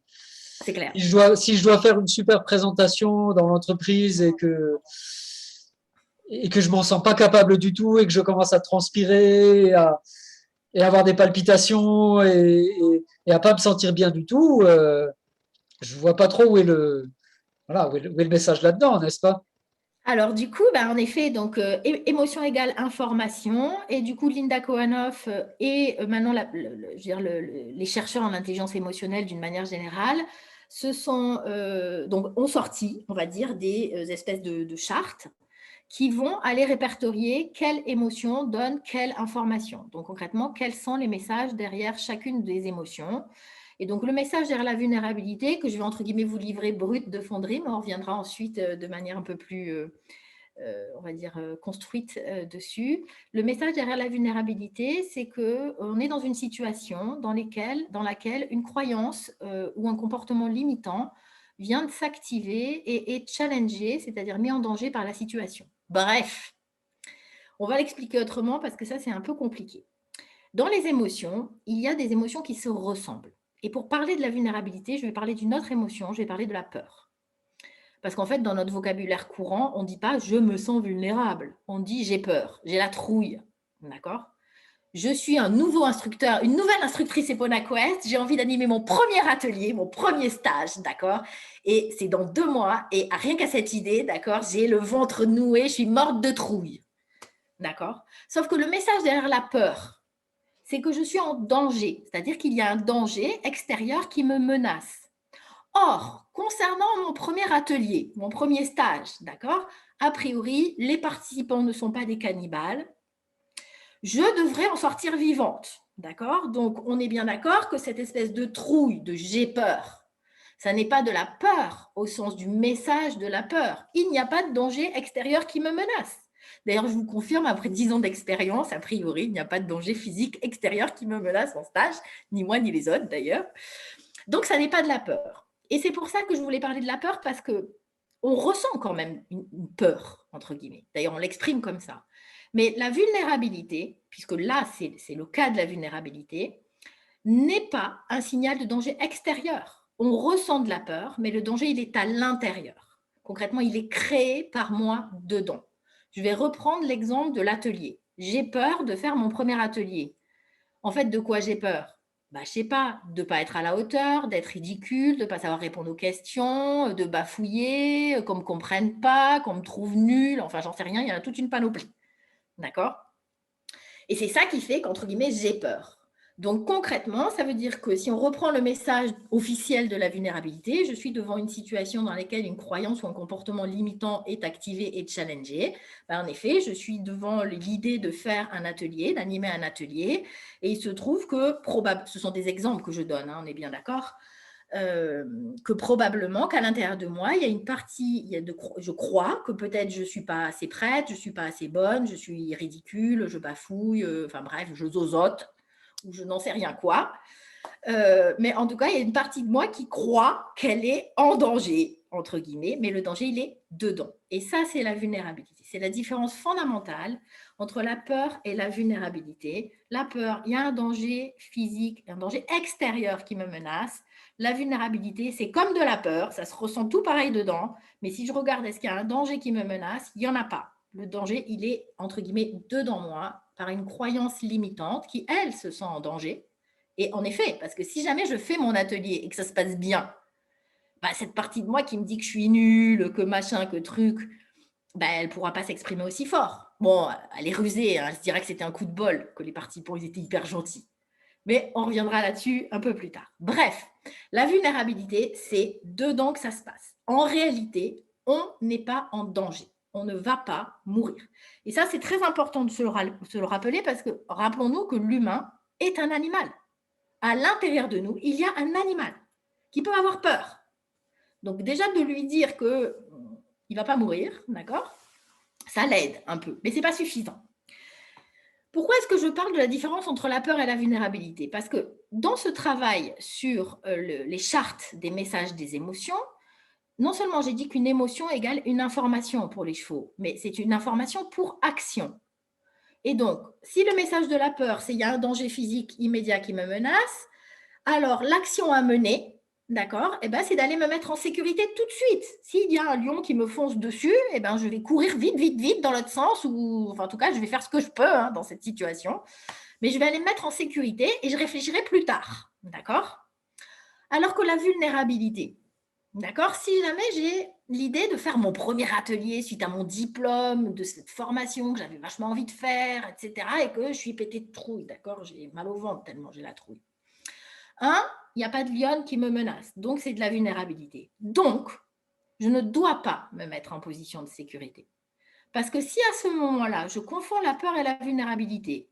c'est clair. Si je dois faire une super présentation dans l'entreprise et que je m'en sens pas capable du tout et que je commence à transpirer, et avoir des palpitations et à pas me sentir bien du tout, je vois pas trop où est voilà, où est le message là-dedans, n'est-ce pas? Alors, du coup, bah, en effet, donc, émotion égale information. Et du coup, Linda Kohanov et maintenant je veux dire, les chercheurs en intelligence émotionnelle d'une manière générale donc, ont sorti, on va dire, des espèces de chartes qui vont aller répertorier quelle émotion donne quelle information. Donc, concrètement, quels sont les messages derrière chacune des émotions. Et donc, le message derrière la vulnérabilité, que je vais entre guillemets vous livrer brut de fonderie, mais on reviendra ensuite de manière un peu plus, on va dire, construite dessus. Le message derrière la vulnérabilité, c'est qu'on est dans une situation dans laquelle une croyance ou un comportement limitant vient de s'activer et est challengé, c'est-à-dire mis en danger par la situation. Bref, on va l'expliquer autrement parce que ça, c'est un peu compliqué. Dans les émotions, il y a des émotions qui se ressemblent. Et pour parler de la vulnérabilité, je vais parler d'une autre émotion, je vais parler de la peur. Parce qu'en fait, dans notre vocabulaire courant, on ne dit pas je me sens vulnérable. On dit j'ai peur, j'ai la trouille. D'accord? Je suis un nouveau instructeur, une nouvelle instructrice Epona Quest. J'ai envie d'animer mon premier atelier, mon premier stage, d'accord? Et c'est dans 2 mois. Et rien qu'à cette idée, d'accord, j'ai le ventre noué, je suis morte de trouille. D'accord? Sauf que le message derrière la peur, c'est que je suis en danger. C'est-à-dire qu'il y a un danger extérieur qui me menace. Or, concernant mon premier atelier, mon premier stage, d'accord, a priori, les participants ne sont pas des cannibales. Je devrais en sortir vivante, d'accord? Donc, on est bien d'accord que cette espèce de trouille, de j'ai peur, ça n'est pas de la peur au sens du message de la peur. Il n'y a pas de danger extérieur qui me menace. D'ailleurs, je vous confirme, après 10 ans d'expérience, a priori, il n'y a pas de danger physique extérieur qui me menace en stage, ni moi ni les autres d'ailleurs. Donc, ça n'est pas de la peur. Et c'est pour ça que je voulais parler de la peur parce que on ressent quand même une peur, entre guillemets. D'ailleurs, on l'exprime comme ça. Mais la vulnérabilité, puisque là, c'est le cas de la vulnérabilité, n'est pas un signal de danger extérieur. On ressent de la peur, mais le danger, il est à l'intérieur. Concrètement, il est créé par moi dedans. Je vais reprendre l'exemple de l'atelier. J'ai peur de faire mon premier atelier. En fait, de quoi j'ai peur? Bah, je sais pas, de ne pas être à la hauteur, d'être ridicule, de ne pas savoir répondre aux questions, de bafouiller, qu'on ne me comprenne pas, qu'on me trouve nulle, enfin, j'en sais rien, il y en a toute une panoplie. D'accord? Et c'est ça qui fait qu'entre guillemets, j'ai peur. Donc concrètement, ça veut dire que si on reprend le message officiel de la vulnérabilité, je suis devant une situation dans laquelle une croyance ou un comportement limitant est activé et challengé. Ben, en effet, je suis devant l'idée de faire un atelier, d'animer un atelier, et il se trouve que, ce sont des exemples que je donne, hein, on est bien d'accord, que probablement qu'à l'intérieur de moi, il y a une partie, je crois que peut-être je ne suis pas assez prête, je ne suis pas assez bonne, je suis ridicule, je bafouille, enfin bref, je zozote, ou je n'en sais rien quoi. Mais en tout cas, il y a une partie de moi qui croit qu'elle est en danger, entre guillemets, mais le danger, il est dedans. Et ça, c'est la vulnérabilité. C'est la différence fondamentale entre la peur et la vulnérabilité. La peur, il y a un danger physique, un danger extérieur qui me menace. La vulnérabilité, c'est comme de la peur, ça se ressent tout pareil dedans, mais si je regarde est-ce qu'il y a un danger qui me menace, il n'y en a pas. Le danger, il est, entre guillemets, dedans moi, par une croyance limitante qui, elle, se sent en danger. Et en effet, parce que si jamais je fais mon atelier et que ça se passe bien, bah, cette partie de moi qui me dit que je suis nulle, que machin, que truc, bah, elle ne pourra pas s'exprimer aussi fort. Bon, elle est rusée, hein, elle se dirait que c'était un coup de bol, que les participants ils étaient hyper gentils. Mais on reviendra là-dessus un peu plus tard. Bref, la vulnérabilité, c'est dedans que ça se passe. En réalité, on n'est pas en danger. On ne va pas mourir. Et ça, c'est très important de se le rappeler parce que rappelons-nous que l'humain est un animal. À l'intérieur de nous, il y a un animal qui peut avoir peur. Donc déjà de lui dire qu'il ne va pas mourir, d'accord? Ça l'aide un peu, mais ce n'est pas suffisant. Pourquoi est-ce que je parle de la différence entre la peur et la vulnérabilité? Parce que dans ce travail sur les chartes des messages des émotions, non seulement j'ai dit qu'une émotion égale une information pour les chevaux, mais c'est une information pour action. Et donc, si le message de la peur, c'est il y a un danger physique immédiat qui me menace, alors l'action à mener, d'accord, c'est d'aller me mettre en sécurité tout de suite. S'il y a un lion qui me fonce dessus, je vais courir vite, vite, vite dans l'autre sens, ou enfin, en tout cas, je vais faire ce que je peux dans cette situation. mais je vais aller me mettre en sécurité et je réfléchirai plus tard. D'accord? Alors que la vulnérabilité, d'accord, si jamais j'ai l'idée de faire mon premier atelier suite à mon diplôme, de cette formation que j'avais vachement envie de faire, etc., et que je suis pétée de trouille, d'accord, j'ai mal au ventre tellement j'ai la trouille. Il n'y a pas de lionne qui me menace, donc c'est de la vulnérabilité. Donc, je ne dois pas me mettre en position de sécurité. Parce que si à ce moment-là, je confonds la peur et la vulnérabilité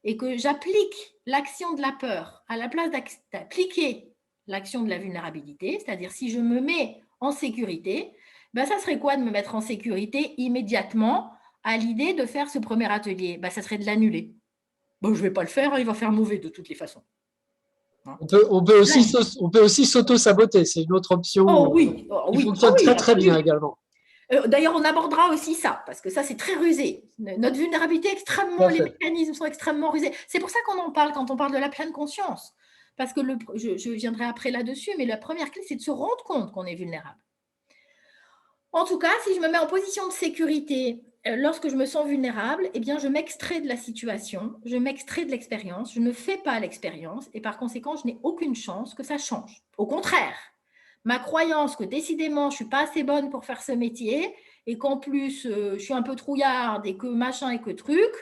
et que j'applique l'action de la peur à la place d'appliquer l'action de la vulnérabilité, c'est-à-dire si je me mets en sécurité, ben ça serait quoi de me mettre en sécurité immédiatement à l'idée de faire ce premier atelier? Ben, ça serait de l'annuler. Bon, je ne vais pas le faire, il va faire mauvais de toutes les façons. On peut aussi s'auto-saboter, c'est une autre option qui fonctionne très très bien également. D'ailleurs, on abordera aussi ça, parce que ça, c'est très rusé. Notre vulnérabilité, les mécanismes sont extrêmement rusés. C'est pour ça qu'on en parle quand on parle de la pleine conscience. Parce que je viendrai après là-dessus, mais la première clé, c'est de se rendre compte qu'on est vulnérable. En tout cas, si je me mets en position de sécurité lorsque je me sens vulnérable, eh bien, je m'extrais de la situation, je m'extrais de l'expérience, je ne fais pas l'expérience et par conséquent, je n'ai aucune chance que ça change. Au contraire, ma croyance que décidément, je ne suis pas assez bonne pour faire ce métier et qu'en plus, je suis un peu trouillarde et que machin et que truc,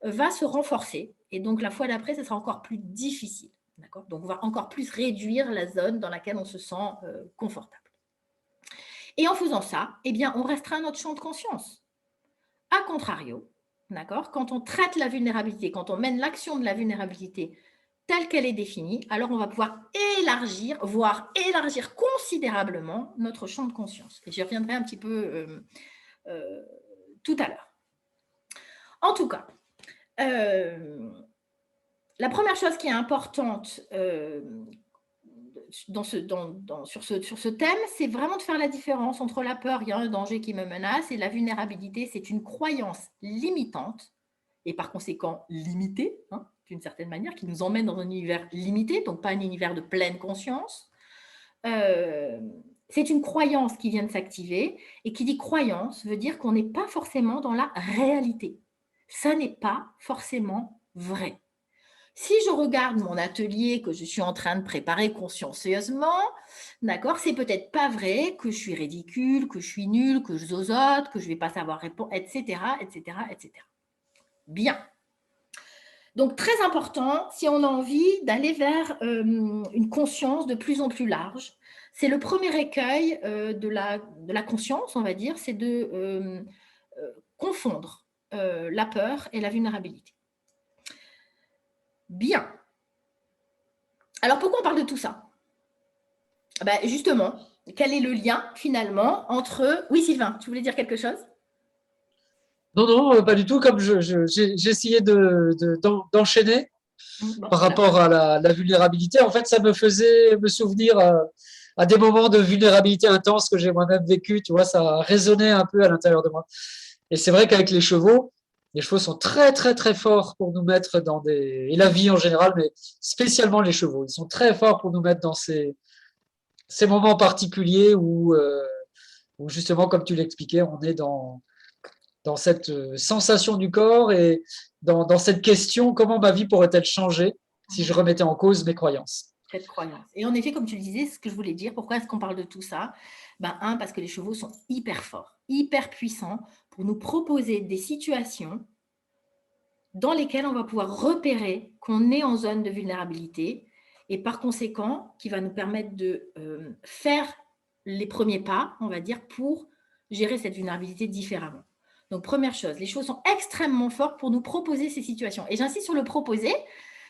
va se renforcer. Et donc, la fois d'après, ce sera encore plus difficile. Donc, on va encore plus réduire la zone dans laquelle on se sent confortable. Et en faisant ça, eh bien, on restreint notre champ de conscience. A contrario, d'accord, quand on traite la vulnérabilité, quand on mène l'action de la vulnérabilité telle qu'elle est définie, alors on va pouvoir élargir, voire élargir considérablement notre champ de conscience. Et j'y reviendrai un petit peu tout à l'heure. En tout cas, la première chose qui est importante sur ce thème, c'est vraiment de faire la différence entre la peur, il y a un danger qui me menace, et la vulnérabilité, c'est une croyance limitante, et par conséquent limitée, d'une certaine manière, qui nous emmène dans un univers limité, donc pas un univers de pleine conscience. C'est une croyance qui vient de s'activer, et qui dit croyance veut dire qu'on n'est pas forcément dans la réalité. Ça n'est pas forcément vrai. Si je regarde mon atelier que je suis en train de préparer consciencieusement, d'accord, c'est peut-être pas vrai que je suis ridicule, que je suis nulle, que je zozote, que je ne vais pas savoir répondre, etc., etc., etc. Bien. Donc, très important, si on a envie d'aller vers une conscience de plus en plus large, c'est le premier écueil de la conscience, on va dire, c'est de confondre la peur et la vulnérabilité. Bien. Alors, pourquoi on parle de tout ça? Justement, quel est le lien finalement entre… Oui, Sylvain, tu voulais dire quelque chose? Non, pas du tout. Comme j'ai essayé d'enchaîner par rapport à la vulnérabilité, en fait, ça me faisait me souvenir à des moments de vulnérabilité intense que j'ai moi-même vécu. Tu vois, ça résonnait un peu à l'intérieur de moi. Et c'est vrai qu'avec les chevaux sont très, très, très forts pour nous mettre dans des… Et la vie en général, mais spécialement les chevaux. Ils sont très forts pour nous mettre dans ces moments particuliers où justement, comme tu l'expliquais, on est dans cette sensation du corps et dans cette question, comment ma vie pourrait-elle changer si je remettais en cause mes croyances? Cette croyance. Et en effet, comme tu le disais, ce que je voulais dire, pourquoi est-ce qu'on parle de tout ça? Parce que les chevaux sont hyper forts, hyper puissants pour nous proposer des situations dans lesquelles on va pouvoir repérer qu'on est en zone de vulnérabilité et par conséquent, qui va nous permettre de faire les premiers pas, on va dire, pour gérer cette vulnérabilité différemment. Donc, première chose, les chevaux sont extrêmement forts pour nous proposer ces situations. Et j'insiste sur le proposer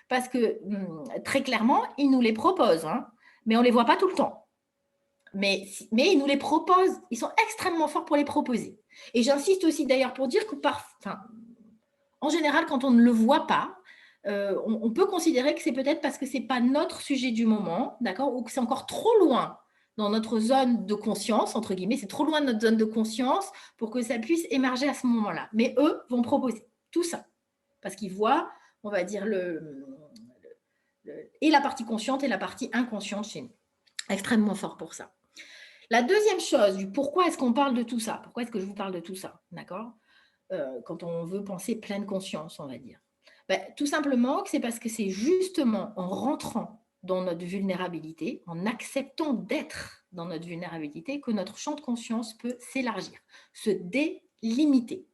parce que très clairement, ils nous les proposent, mais on ne les voit pas tout le temps. Mais ils nous les proposent, ils sont extrêmement forts pour les proposer. Et j'insiste aussi d'ailleurs pour dire que en général, quand on ne le voit pas, on peut considérer que c'est peut-être parce que ce n'est pas notre sujet du moment, d'accord, ou que c'est encore trop loin dans notre zone de conscience, entre guillemets, c'est trop loin de notre zone de conscience pour que ça puisse émerger à ce moment-là. Mais eux vont proposer tout ça, parce qu'ils voient, on va dire, et la partie consciente et la partie inconsciente chez nous. Extrêmement fort pour ça. La deuxième chose, pourquoi est-ce qu'on parle de tout ça? Pourquoi est-ce que je vous parle de tout ça? D'accord? Quand on veut penser pleine conscience, on va dire. Tout simplement que c'est parce que c'est justement en rentrant dans notre vulnérabilité, en acceptant d'être dans notre vulnérabilité, que notre champ de conscience peut s'élargir, se délimiter.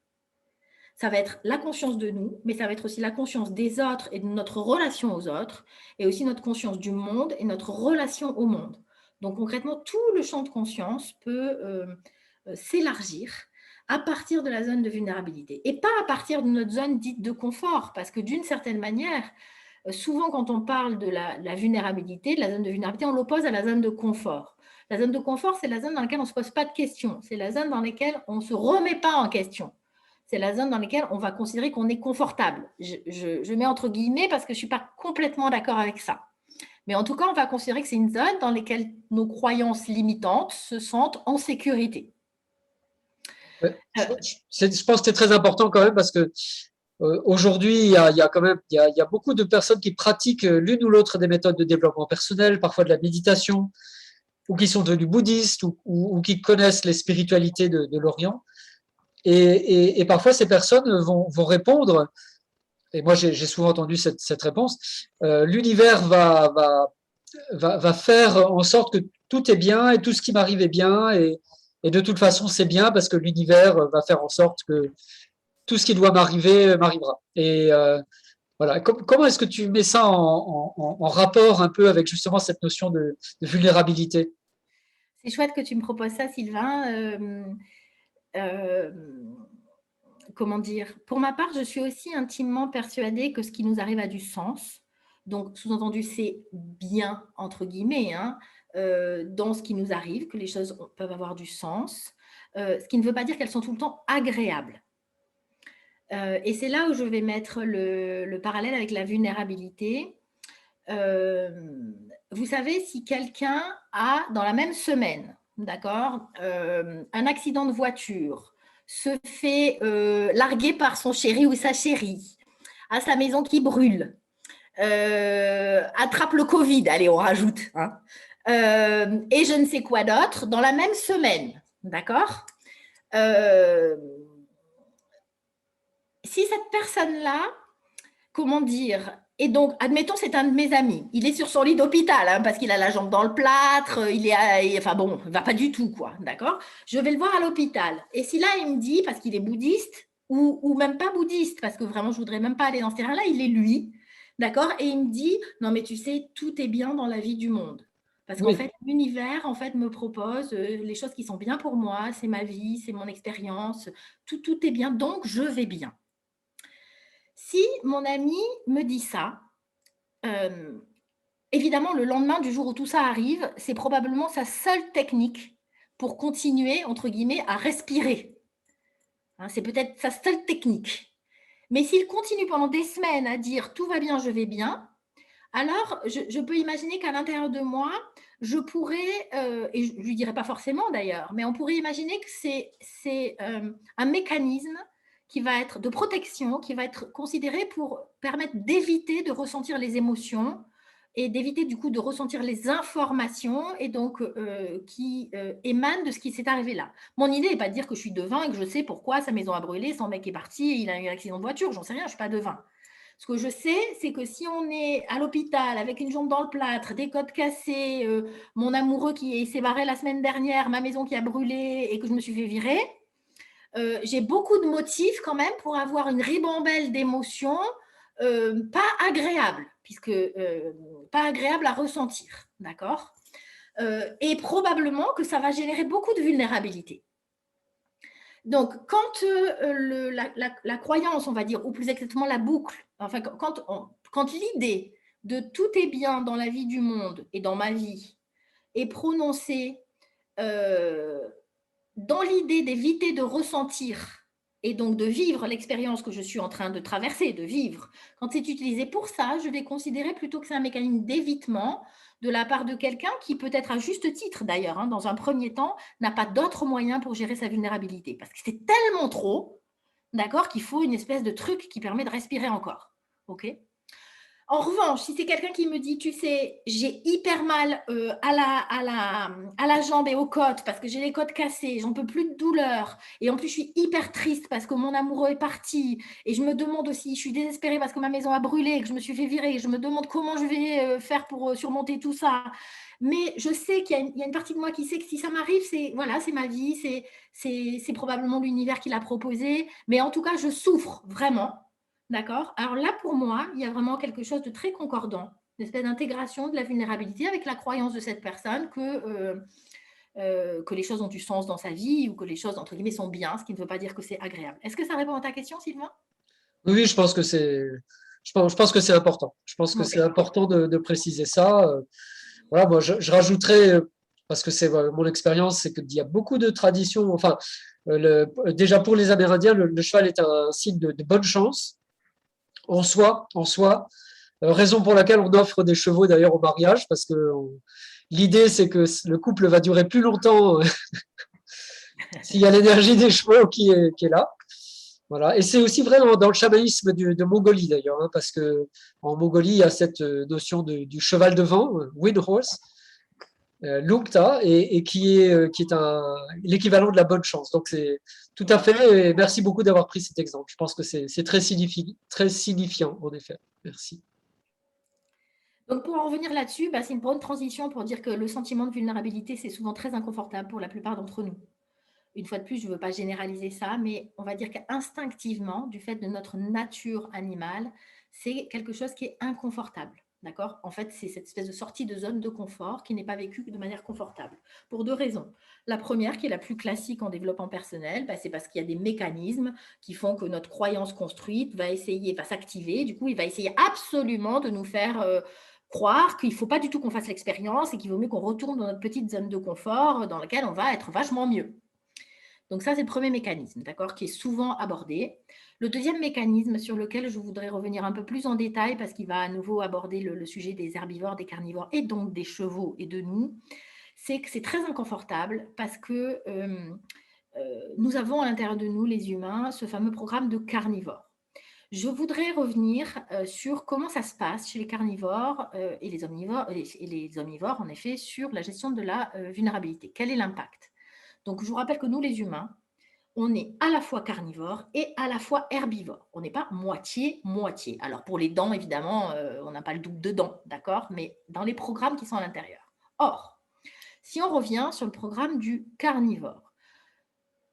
Ça va être la conscience de nous, mais ça va être aussi la conscience des autres et de notre relation aux autres, et aussi notre conscience du monde et notre relation au monde. Donc concrètement, tout le champ de conscience peut s'élargir à partir de la zone de vulnérabilité, et pas à partir de notre zone dite de confort, parce que d'une certaine manière, souvent quand on parle de la vulnérabilité, de la zone de vulnérabilité, on l'oppose à la zone de confort. La zone de confort, c'est la zone dans laquelle on ne se pose pas de questions, c'est la zone dans laquelle on ne se remet pas en question. C'est la zone dans laquelle on va considérer qu'on est confortable. Je mets entre guillemets parce que je ne suis pas complètement d'accord avec ça. Mais en tout cas, on va considérer que c'est une zone dans laquelle nos croyances limitantes se sentent en sécurité. Je pense que c'est très important quand même parce que aujourd'hui, il y a quand même il y a beaucoup de personnes qui pratiquent l'une ou l'autre des méthodes de développement personnel, parfois de la méditation, ou qui sont devenus bouddhistes, ou qui connaissent les spiritualités de l'Orient. Et parfois, ces personnes vont répondre, et moi j'ai souvent entendu cette réponse, l'univers va faire en sorte que tout est bien et tout ce qui m'arrive est bien, et de toute façon c'est bien parce que l'univers va faire en sorte que tout ce qui doit m'arriver m'arrivera. Et voilà. Comment est-ce que tu mets ça en rapport un peu avec justement cette notion de vulnérabilité? C'est chouette que tu me proposes ça, Sylvain. Comment dire, pour ma part, je suis aussi intimement persuadée que ce qui nous arrive a du sens. Donc, sous-entendu, c'est bien, entre guillemets, hein, dans ce qui nous arrive, que les choses peuvent avoir du sens, ce qui ne veut pas dire qu'elles sont tout le temps agréables. Et c'est là où je vais mettre le parallèle avec la vulnérabilité. Vous savez, si quelqu'un a, dans la même semaine, d'accord, un accident de voiture, se fait larguer par son chéri ou sa chérie, a sa maison qui brûle, attrape le Covid, allez, on rajoute, hein, et je ne sais quoi d'autre, dans la même semaine, d'accord, si cette personne-là, comment dire, et donc, admettons, c'est un de mes amis. Il est sur son lit d'hôpital, hein, parce qu'il a la jambe dans le plâtre, enfin bon, il ne va pas du tout, quoi, d'accord. Je vais le voir à l'hôpital. Et si là, il me dit, parce qu'il est bouddhiste, ou même pas bouddhiste, parce que vraiment, je ne voudrais même pas aller dans ce terrain-là, il est lui, d'accord. Et il me dit, non, mais tu sais, tout est bien dans la vie du monde. Parce qu'en Oui, fait, l'univers, en fait, me propose les choses qui sont bien pour moi, c'est ma vie, c'est mon expérience, tout est bien, donc je vais bien. Si mon ami me dit ça, évidemment, le lendemain du jour où tout ça arrive, c'est probablement sa seule technique pour continuer, entre guillemets, à respirer. Hein, c'est peut-être sa seule technique. Mais s'il continue pendant des semaines à dire tout va bien, je vais bien, alors je peux imaginer qu'à l'intérieur de moi, je pourrais, et je ne lui dirai pas forcément d'ailleurs, mais on pourrait imaginer que c'est un mécanisme qui va être de protection, qui va être considéré pour permettre d'éviter de ressentir les émotions et d'éviter du coup de ressentir les informations et donc qui émanent de ce qui s'est arrivé là. Mon idée n'est pas de dire que je suis devin et que je sais pourquoi sa maison a brûlé, son mec est parti et il a eu un accident de voiture, j'en sais rien, je ne suis pas devin. Ce que je sais, c'est que si on est à l'hôpital avec une jambe dans le plâtre, des côtes cassées, mon amoureux qui s'est barré la semaine dernière, ma maison qui a brûlé et que je me suis fait virer, j'ai beaucoup de motifs quand même pour avoir une ribambelle d'émotions pas agréables, puisque pas agréables à ressentir, d'accord, et probablement que ça va générer beaucoup de vulnérabilité. Donc, quand la croyance, on va dire, ou plus exactement la boucle, enfin, quand l'idée de tout est bien dans la vie du monde et dans ma vie est prononcée dans l'idée d'éviter de ressentir et donc de vivre l'expérience que je suis en train de traverser, de vivre, quand c'est utilisé pour ça, je vais considérer plutôt que c'est un mécanisme d'évitement de la part de quelqu'un qui peut-être à juste titre d'ailleurs, hein, dans un premier temps, n'a pas d'autre moyen pour gérer sa vulnérabilité. Parce que c'est tellement trop, d'accord, qu'il faut une espèce de truc qui permet de respirer encore. OK ? En revanche, si c'est quelqu'un qui me dit, tu sais, j'ai hyper mal à la jambe et aux côtes parce que j'ai les côtes cassées, j'en peux plus de douleur et en plus je suis hyper triste parce que mon amoureux est parti et je me demande aussi, je suis désespérée parce que ma maison a brûlé et que je me suis fait virer et je me demande comment je vais faire pour surmonter tout ça. Mais je sais qu'il y a une partie de moi qui sait que si ça m'arrive, c'est voilà, c'est ma vie, c'est probablement l'univers qui l'a proposé. Mais en tout cas, je souffre vraiment. D'accord? Alors là, pour moi, il y a vraiment quelque chose de très concordant, une espèce d'intégration de la vulnérabilité avec la croyance de cette personne que les choses ont du sens dans sa vie ou que les choses, entre guillemets, sont bien, ce qui ne veut pas dire que c'est agréable. Est-ce que ça répond à ta question, Sylvain? Oui, oui, je pense que c'est important. Je pense que Ok. c'est important de préciser ça. Voilà, moi, je rajouterais, parce que c'est mon expérience, c'est qu'il y a beaucoup de traditions. Enfin, déjà pour les Amérindiens, le cheval est un signe de bonne chance en soi. Raison pour laquelle on offre des chevaux d'ailleurs au mariage, parce que l'idée c'est que le couple va durer plus longtemps s'il y a l'énergie des chevaux qui est là. Voilà. Et c'est aussi vrai dans le chamanisme de Mongolie d'ailleurs, hein, parce que en Mongolie, il y a cette notion du cheval de vent, wind horse, Lungta, et qui est l'équivalent de la bonne chance. Donc c'est tout à fait, et merci beaucoup d'avoir pris cet exemple. Je pense que c'est très signifiant, en effet. Merci. Donc, pour en revenir là-dessus, bah, c'est une bonne transition pour dire que le sentiment de vulnérabilité, c'est souvent très inconfortable pour la plupart d'entre nous. Une fois de plus, je ne veux pas généraliser ça, mais on va dire qu'instinctivement, du fait de notre nature animale, c'est quelque chose qui est inconfortable. D'accord? En fait, c'est cette espèce de sortie de zone de confort qui n'est pas vécue de manière confortable. Pour deux raisons. La première, qui est la plus classique en développement personnel, bah, c'est parce qu'il y a des mécanismes qui font que notre croyance construite va s'activer. Du coup, il va essayer absolument de nous faire croire qu'il ne faut pas du tout qu'on fasse l'expérience et qu'il vaut mieux qu'on retourne dans notre petite zone de confort dans laquelle on va être vachement mieux. Donc ça, c'est le premier mécanisme, d'accord, qui est souvent abordé. Le deuxième mécanisme sur lequel je voudrais revenir un peu plus en détail, parce qu'il va à nouveau aborder le sujet des herbivores, des carnivores, et donc des chevaux et de nous, c'est que c'est très inconfortable parce que nous avons à l'intérieur de nous, les humains, ce fameux programme de carnivore. Je voudrais revenir sur comment ça se passe chez les carnivores et les omnivores, en effet, sur la gestion de la vulnérabilité. Quel est l'impact? Donc, je vous rappelle que nous, les humains, on est à la fois carnivore et à la fois herbivore. On n'est pas moitié-moitié. Alors, pour les dents, évidemment, on n'a pas le double de dents, d'accord? Mais dans les programmes qui sont à l'intérieur. Or, si on revient sur le programme du carnivore,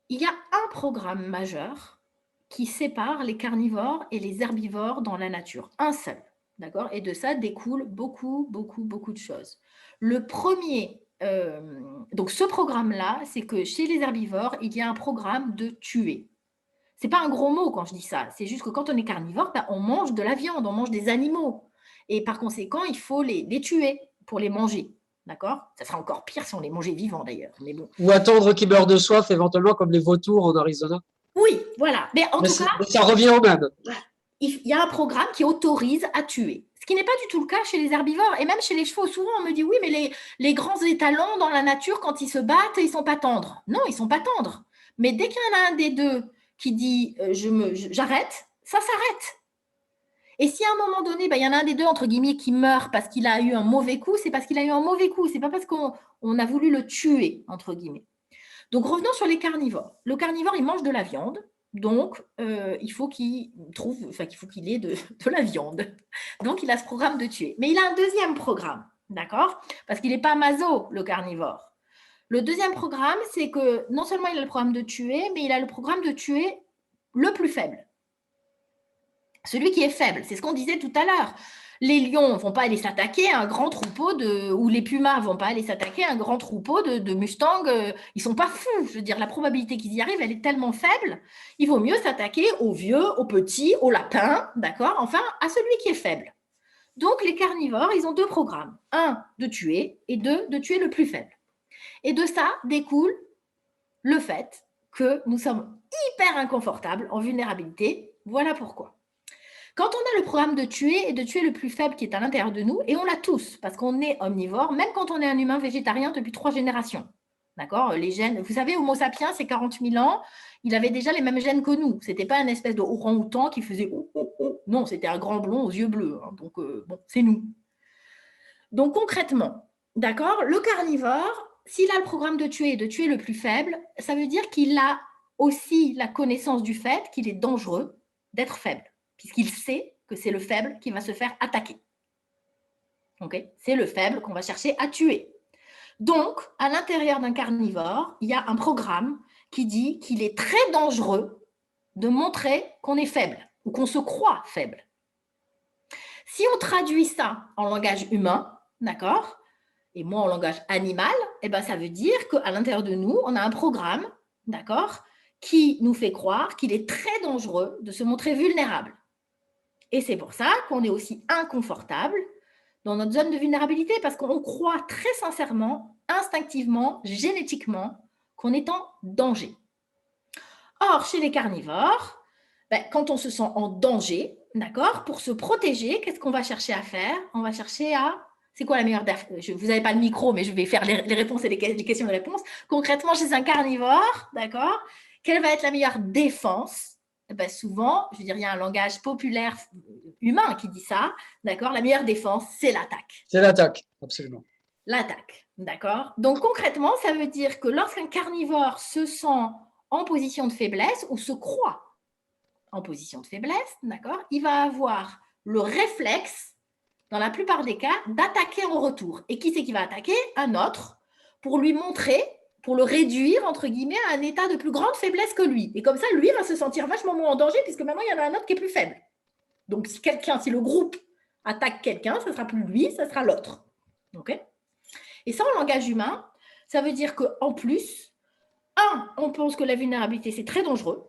il y a un programme majeur qui sépare les carnivores et les herbivores dans la nature. Un seul, d'accord? Et de ça découle beaucoup, beaucoup, beaucoup de choses. Le premier donc ce programme-là, c'est que chez les herbivores, il y a un programme de tuer. C'est pas un gros mot quand je dis ça, c'est juste que quand on est carnivore, bah, on mange de la viande, on mange des animaux. Et par conséquent, il faut les tuer pour les manger. D'accord? Ça serait encore pire si on les mangeait vivants d'ailleurs. Mais bon. Ou attendre qu'ils meurent de soif, éventuellement, comme les vautours en Arizona. Oui, voilà. Mais en tout cas, Mais ça revient au même. il y a un programme qui autorise à tuer. Ce qui n'est pas du tout le cas chez les herbivores et même chez les chevaux. Souvent, on me dit oui, mais les grands étalons dans la nature, quand ils se battent, ils ne sont pas tendres. Non, ils ne sont pas tendres. Mais dès qu'il y en a un des deux qui dit j'arrête, ça s'arrête. Et si à un moment donné, il y en a un des deux, entre guillemets, qui meurt parce qu'il a eu un mauvais coup, c'est parce qu'il a eu un mauvais coup. Ce n'est pas parce qu'on a voulu le tuer, entre guillemets. Donc, revenons sur les carnivores. Le carnivore, il mange de la viande. Donc, il faut qu'il ait de la viande. Donc, il a ce programme de tuer. Mais il a un deuxième programme, d'accord? Parce qu'il n'est pas maso, le carnivore. Le deuxième programme, c'est que non seulement il a le programme de tuer, mais il a le programme de tuer le plus faible. Celui qui est faible, c'est ce qu'on disait tout à l'heure. Les lions ne vont pas aller s'attaquer à un grand troupeau ou les pumas ne vont pas aller s'attaquer à un grand troupeau de mustangs. Ils ne sont pas fous. Je veux dire, la probabilité qu'ils y arrivent, elle est tellement faible. Il vaut mieux s'attaquer aux vieux, aux petits, aux lapins, d'accord? Enfin, à celui qui est faible. Donc, les carnivores, ils ont deux programmes. Un, de tuer, et deux, de tuer le plus faible. Et de ça découle le fait que nous sommes hyper inconfortables en vulnérabilité. Voilà pourquoi. Quand on a le programme de tuer et de tuer le plus faible qui est à l'intérieur de nous, et on l'a tous, parce qu'on est omnivore, même quand on est un humain végétarien depuis 3 générations. D'accord? Les gènes, vous savez, Homo sapiens, c'est 40 000 ans, il avait déjà les mêmes gènes que nous. Ce n'était pas une espèce de orang-outan qui faisait oh. Non, c'était un grand blond aux yeux bleus. Hein. Donc, bon, c'est nous. Donc, concrètement, d'accord, le carnivore, s'il a le programme de tuer le plus faible, ça veut dire qu'il a aussi la connaissance du fait qu'il est dangereux d'être faible, puisqu'il sait que c'est le faible qui va se faire attaquer. Okay, c'est le faible qu'on va chercher à tuer. Donc, à l'intérieur d'un carnivore, il y a un programme qui dit qu'il est très dangereux de montrer qu'on est faible ou qu'on se croit faible. Si on traduit ça en langage humain, d'accord, et moi en langage animal, eh ben, ça veut dire qu'à l'intérieur de nous, on a un programme, d'accord, qui nous fait croire qu'il est très dangereux de se montrer vulnérable. Et c'est pour ça qu'on est aussi inconfortable dans notre zone de vulnérabilité, parce qu'on croit très sincèrement, instinctivement, génétiquement, qu'on est en danger. Or, chez les carnivores, ben, quand on se sent en danger, d'accord, pour se protéger, qu'est-ce qu'on va chercher à faire? On va chercher à... C'est quoi la meilleure... Vous n'avez pas le micro, mais je vais faire les réponses et les questions et les réponses. Concrètement, chez un carnivore, d'accord, quelle va être la meilleure défense? Ben, souvent, je veux dire, il y a un langage populaire humain qui dit ça, d'accord? La meilleure défense, c'est l'attaque. C'est l'attaque, absolument. L'attaque, d'accord? Donc, concrètement, ça veut dire que lorsqu'un carnivore se sent en position de faiblesse ou se croit en position de faiblesse, d'accord, il va avoir le réflexe, dans la plupart des cas, d'attaquer en retour. Et qui c'est qui va attaquer? Un autre, pour lui montrer, pour le réduire, entre guillemets, à un état de plus grande faiblesse que lui. Et comme ça, lui va se sentir vachement moins en danger, puisque maintenant, il y en a un autre qui est plus faible. Donc, si le groupe attaque quelqu'un, ce ne sera plus lui, ce sera l'autre. OK? Et ça, en langage humain, ça veut dire qu'en plus, on pense que la vulnérabilité, c'est très dangereux.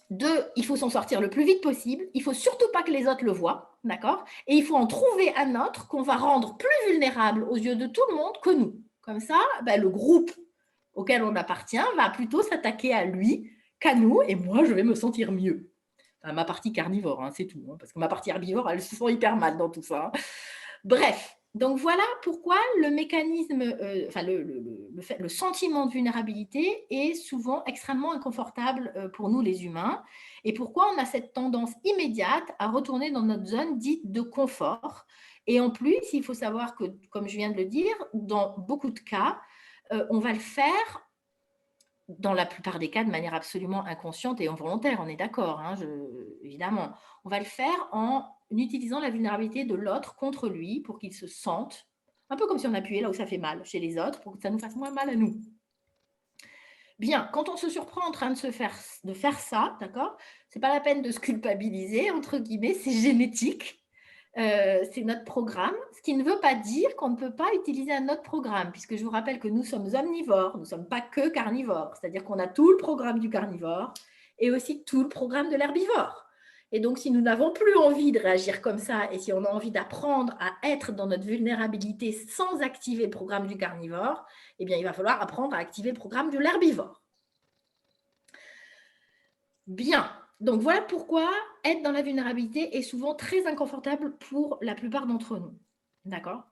2, il faut s'en sortir le plus vite possible. Il ne faut surtout pas que les autres le voient, d'accord? Et il faut en trouver un autre qu'on va rendre plus vulnérable aux yeux de tout le monde que nous. Comme ça, ben, le groupe auquel on appartient va plutôt s'attaquer à lui qu'à nous, et moi, je vais me sentir mieux. Enfin, ma partie carnivore, hein, c'est tout. Hein, parce que ma partie herbivore, elle se sent hyper mal dans tout ça. Hein. Bref, donc voilà pourquoi le mécanisme, le sentiment de vulnérabilité est souvent extrêmement inconfortable pour nous les humains, et pourquoi on a cette tendance immédiate à retourner dans notre zone dite de confort. Et en plus, il faut savoir que, comme je viens de le dire, dans beaucoup de cas, on va le faire, dans la plupart des cas, de manière absolument inconsciente et involontaire, on est d'accord, hein, évidemment. On va le faire en utilisant la vulnérabilité de l'autre contre lui pour qu'il se sente, un peu comme si on appuyait là où ça fait mal chez les autres, pour que ça nous fasse moins mal à nous. Bien, quand on se surprend en train de faire ça, d'accord, c'est pas la peine de se culpabiliser, entre guillemets, c'est génétique. C'est notre programme, ce qui ne veut pas dire qu'on ne peut pas utiliser un autre programme, puisque je vous rappelle que nous sommes omnivores, nous ne sommes pas que carnivores, c'est-à-dire qu'on a tout le programme du carnivore et aussi tout le programme de l'herbivore. Et donc, si nous n'avons plus envie de réagir comme ça et si on a envie d'apprendre à être dans notre vulnérabilité sans activer le programme du carnivore, eh bien, il va falloir apprendre à activer le programme de l'herbivore. Bien. Donc, voilà pourquoi être dans la vulnérabilité est souvent très inconfortable pour la plupart d'entre nous. D'accord?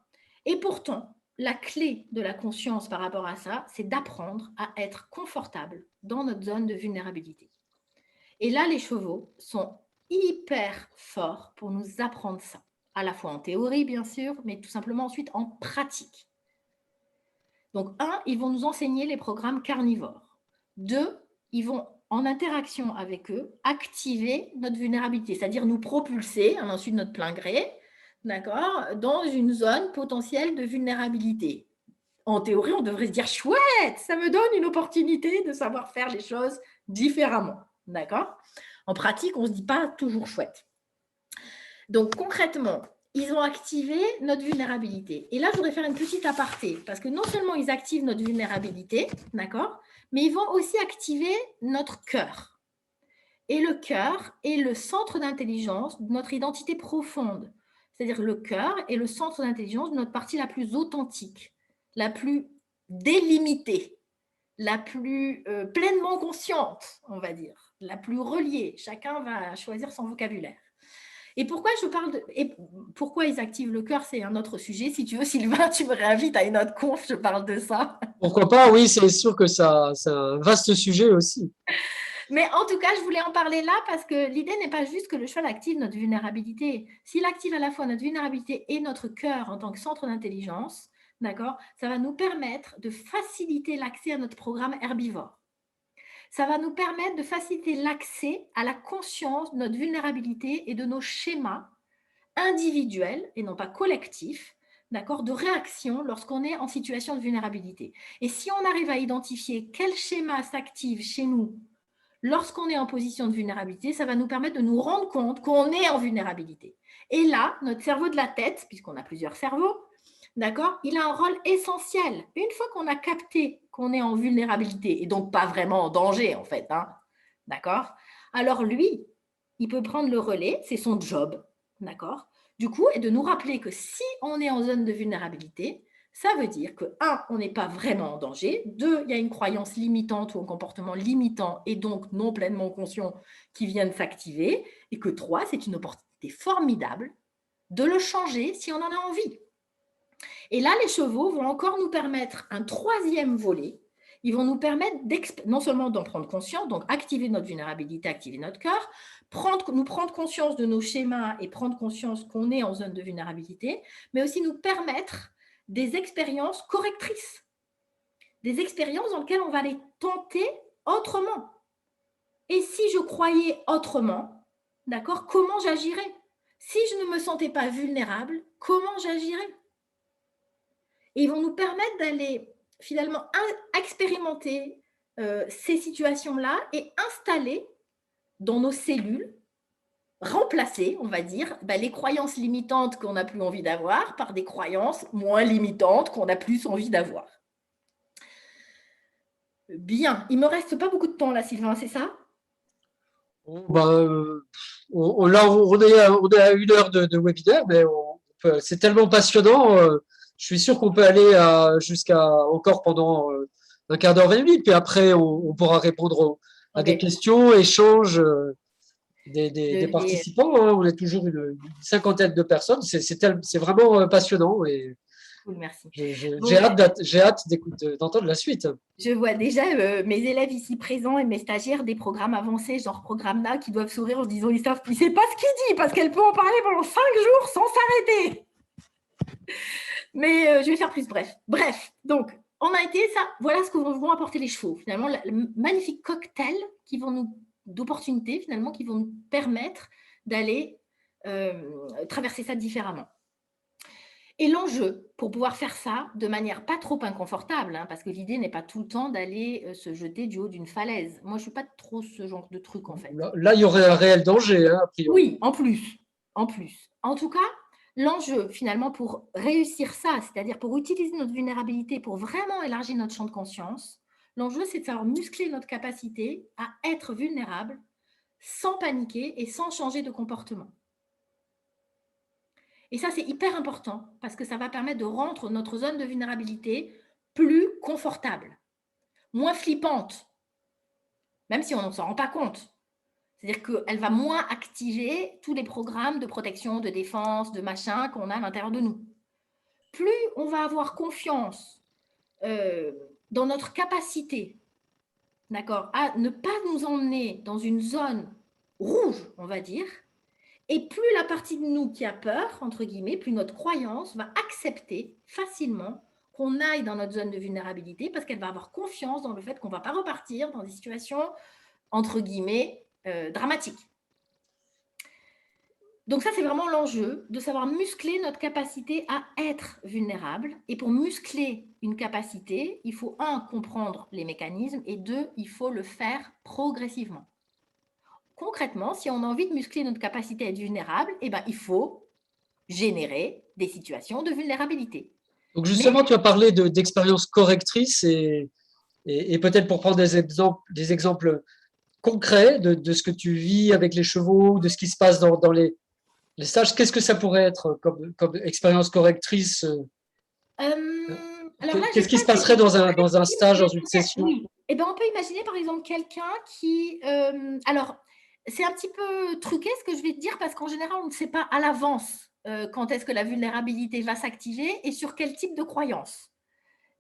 Et pourtant, la clé de la conscience par rapport à ça, c'est d'apprendre à être confortable dans notre zone de vulnérabilité. Et là, les chevaux sont hyper forts pour nous apprendre ça. À la fois en théorie, bien sûr, mais tout simplement ensuite en pratique. Donc, 1, ils vont nous enseigner les programmes carnivores. 2, ils vont, en interaction avec eux, activer notre vulnérabilité, c'est-à-dire nous propulser, à l'insu de notre plein gré, d'accord, dans une zone potentielle de vulnérabilité. En théorie, on devrait se dire « chouette, ça me donne une opportunité de savoir faire les choses différemment ». D'accord ? En pratique, on ne se dit pas toujours chouette. Donc, concrètement, ils ont activé notre vulnérabilité. Et là, je voudrais faire une petite aparté, parce que non seulement ils activent notre vulnérabilité, d'accord, mais ils vont aussi activer notre cœur. Et le cœur est le centre d'intelligence de notre identité profonde. C'est-à-dire le cœur est le centre d'intelligence de notre partie la plus authentique, la plus délimitée, la plus pleinement consciente, on va dire, la plus reliée. Chacun va choisir son vocabulaire. Et pourquoi je parle de... Et pourquoi ils activent le cœur, c'est un autre sujet. Si tu veux, Sylvain, tu me réinvites à une autre conf, je parle de ça. Pourquoi pas? Oui, c'est sûr que ça, c'est un vaste sujet aussi. Mais en tout cas, je voulais en parler là parce que l'idée n'est pas juste que le cheval active notre vulnérabilité. S'il active à la fois notre vulnérabilité et notre cœur en tant que centre d'intelligence, d'accord, ça va nous permettre de faciliter l'accès à notre programme herbivore. Ça va nous permettre de faciliter l'accès à la conscience de notre vulnérabilité et de nos schémas individuels et non pas collectifs, d'accord, de réaction lorsqu'on est en situation de vulnérabilité. Et si on arrive à identifier quel schéma s'active chez nous lorsqu'on est en position de vulnérabilité, ça va nous permettre de nous rendre compte qu'on est en vulnérabilité. Et là, notre cerveau de la tête, puisqu'on a plusieurs cerveaux, d'accord, il a un rôle essentiel. Une fois qu'on a capté qu'on est en vulnérabilité et donc pas vraiment en danger en fait, hein, d'accord, alors lui, il peut prendre le relais, c'est son job, d'accord, du coup, et de nous rappeler que si on est en zone de vulnérabilité, ça veut dire que, un, on n'est pas vraiment en danger, deux, il y a une croyance limitante ou un comportement limitant et donc non pleinement conscient qui vient de s'activer, et que trois, c'est une opportunité formidable de le changer si on en a envie. Et là, les chevaux vont encore nous permettre un troisième volet. Ils vont nous permettre non seulement d'en prendre conscience, donc activer notre vulnérabilité, activer notre cœur, nous prendre conscience de nos schémas et prendre conscience qu'on est en zone de vulnérabilité, mais aussi nous permettre des expériences correctrices, des expériences dans lesquelles on va les tenter autrement. Et si je croyais autrement, d'accord, comment j'agirais? Si je ne me sentais pas vulnérable, comment j'agirais? Et ils vont nous permettre d'aller finalement expérimenter ces situations-là et installer dans nos cellules, remplacer, on va dire, les croyances limitantes qu'on n'a plus envie d'avoir par des croyances moins limitantes qu'on a plus envie d'avoir. Bien, il me reste pas beaucoup de temps là, Sylvain, c'est ça? Ben, là, on est à 1 heure de webinaire, mais c'est tellement passionnant. Je suis sûr qu'on peut aller jusqu'à encore pendant un quart d'heure, 20 minutes, puis après, on pourra répondre à des Ok. questions, échanges des Les- participants. Hein. On est toujours une cinquantaine de personnes. C'est vraiment passionnant et Cool, merci. j'ai Bon, hâte d'entendre la suite. je vois déjà mes élèves ici présents et mes stagiaires des programmes avancés, genre programme là, qui doivent sourire en se disant ils savent, il sait pas ce qu'il dit parce qu'elle peut en parler pendant 5 jours sans s'arrêter. Mais je vais faire plus bref. Bref, donc on a été ça. Voilà ce que vont apporter les chevaux. Finalement, le magnifique cocktail d'opportunités finalement qui vont nous permettre d'aller traverser ça différemment. Et l'enjeu, pour pouvoir faire ça de manière pas trop inconfortable, hein, parce que l'idée n'est pas tout le temps d'aller se jeter du haut d'une falaise. Moi, je ne suis pas trop ce genre de truc, en fait. Là, il y aurait un réel danger, hein, a priori. Oui, en plus. En plus. En tout cas, l'enjeu, finalement, pour réussir ça, c'est-à-dire pour utiliser notre vulnérabilité, pour vraiment élargir notre champ de conscience, l'enjeu, c'est de savoir muscler notre capacité à être vulnérable sans paniquer et sans changer de comportement. Et ça, c'est hyper important parce que ça va permettre de rendre notre zone de vulnérabilité plus confortable, moins flippante, même si on ne s'en rend pas compte. C'est-à-dire qu'elle va moins activer tous les programmes de protection, de défense, de machin qu'on a à l'intérieur de nous. Plus on va avoir confiance dans notre capacité, d'accord, à ne pas nous emmener dans une zone rouge, on va dire, et plus la partie de nous qui a peur, entre guillemets, plus notre croyance va accepter facilement qu'on aille dans notre zone de vulnérabilité parce qu'elle va avoir confiance dans le fait qu'on ne va pas repartir dans des situations, entre guillemets, dramatiques. Donc ça, c'est vraiment l'enjeu de savoir muscler notre capacité à être vulnérable. Et pour muscler une capacité, il faut, un, comprendre les mécanismes et deux, il faut le faire progressivement. Concrètement, si on a envie de muscler notre capacité à être vulnérable, eh ben, il faut générer des situations de vulnérabilité. Donc Mais justement, tu as parlé d'expériences correctrices et peut-être pour prendre des exemples concrets de ce que tu vis avec les chevaux, de ce qui se passe dans les stages, qu'est-ce que ça pourrait être comme expérience correctrice alors là, j'ai Qu'est-ce qui pas se passerait dans un stage, dans une d'exemple. session? Oui. Eh ben, on peut imaginer par exemple quelqu'un qui. Alors, c'est un petit peu truqué ce que je vais te dire parce qu'en général, on ne sait pas à l'avance quand est-ce que la vulnérabilité va s'activer et sur quel type de croyance.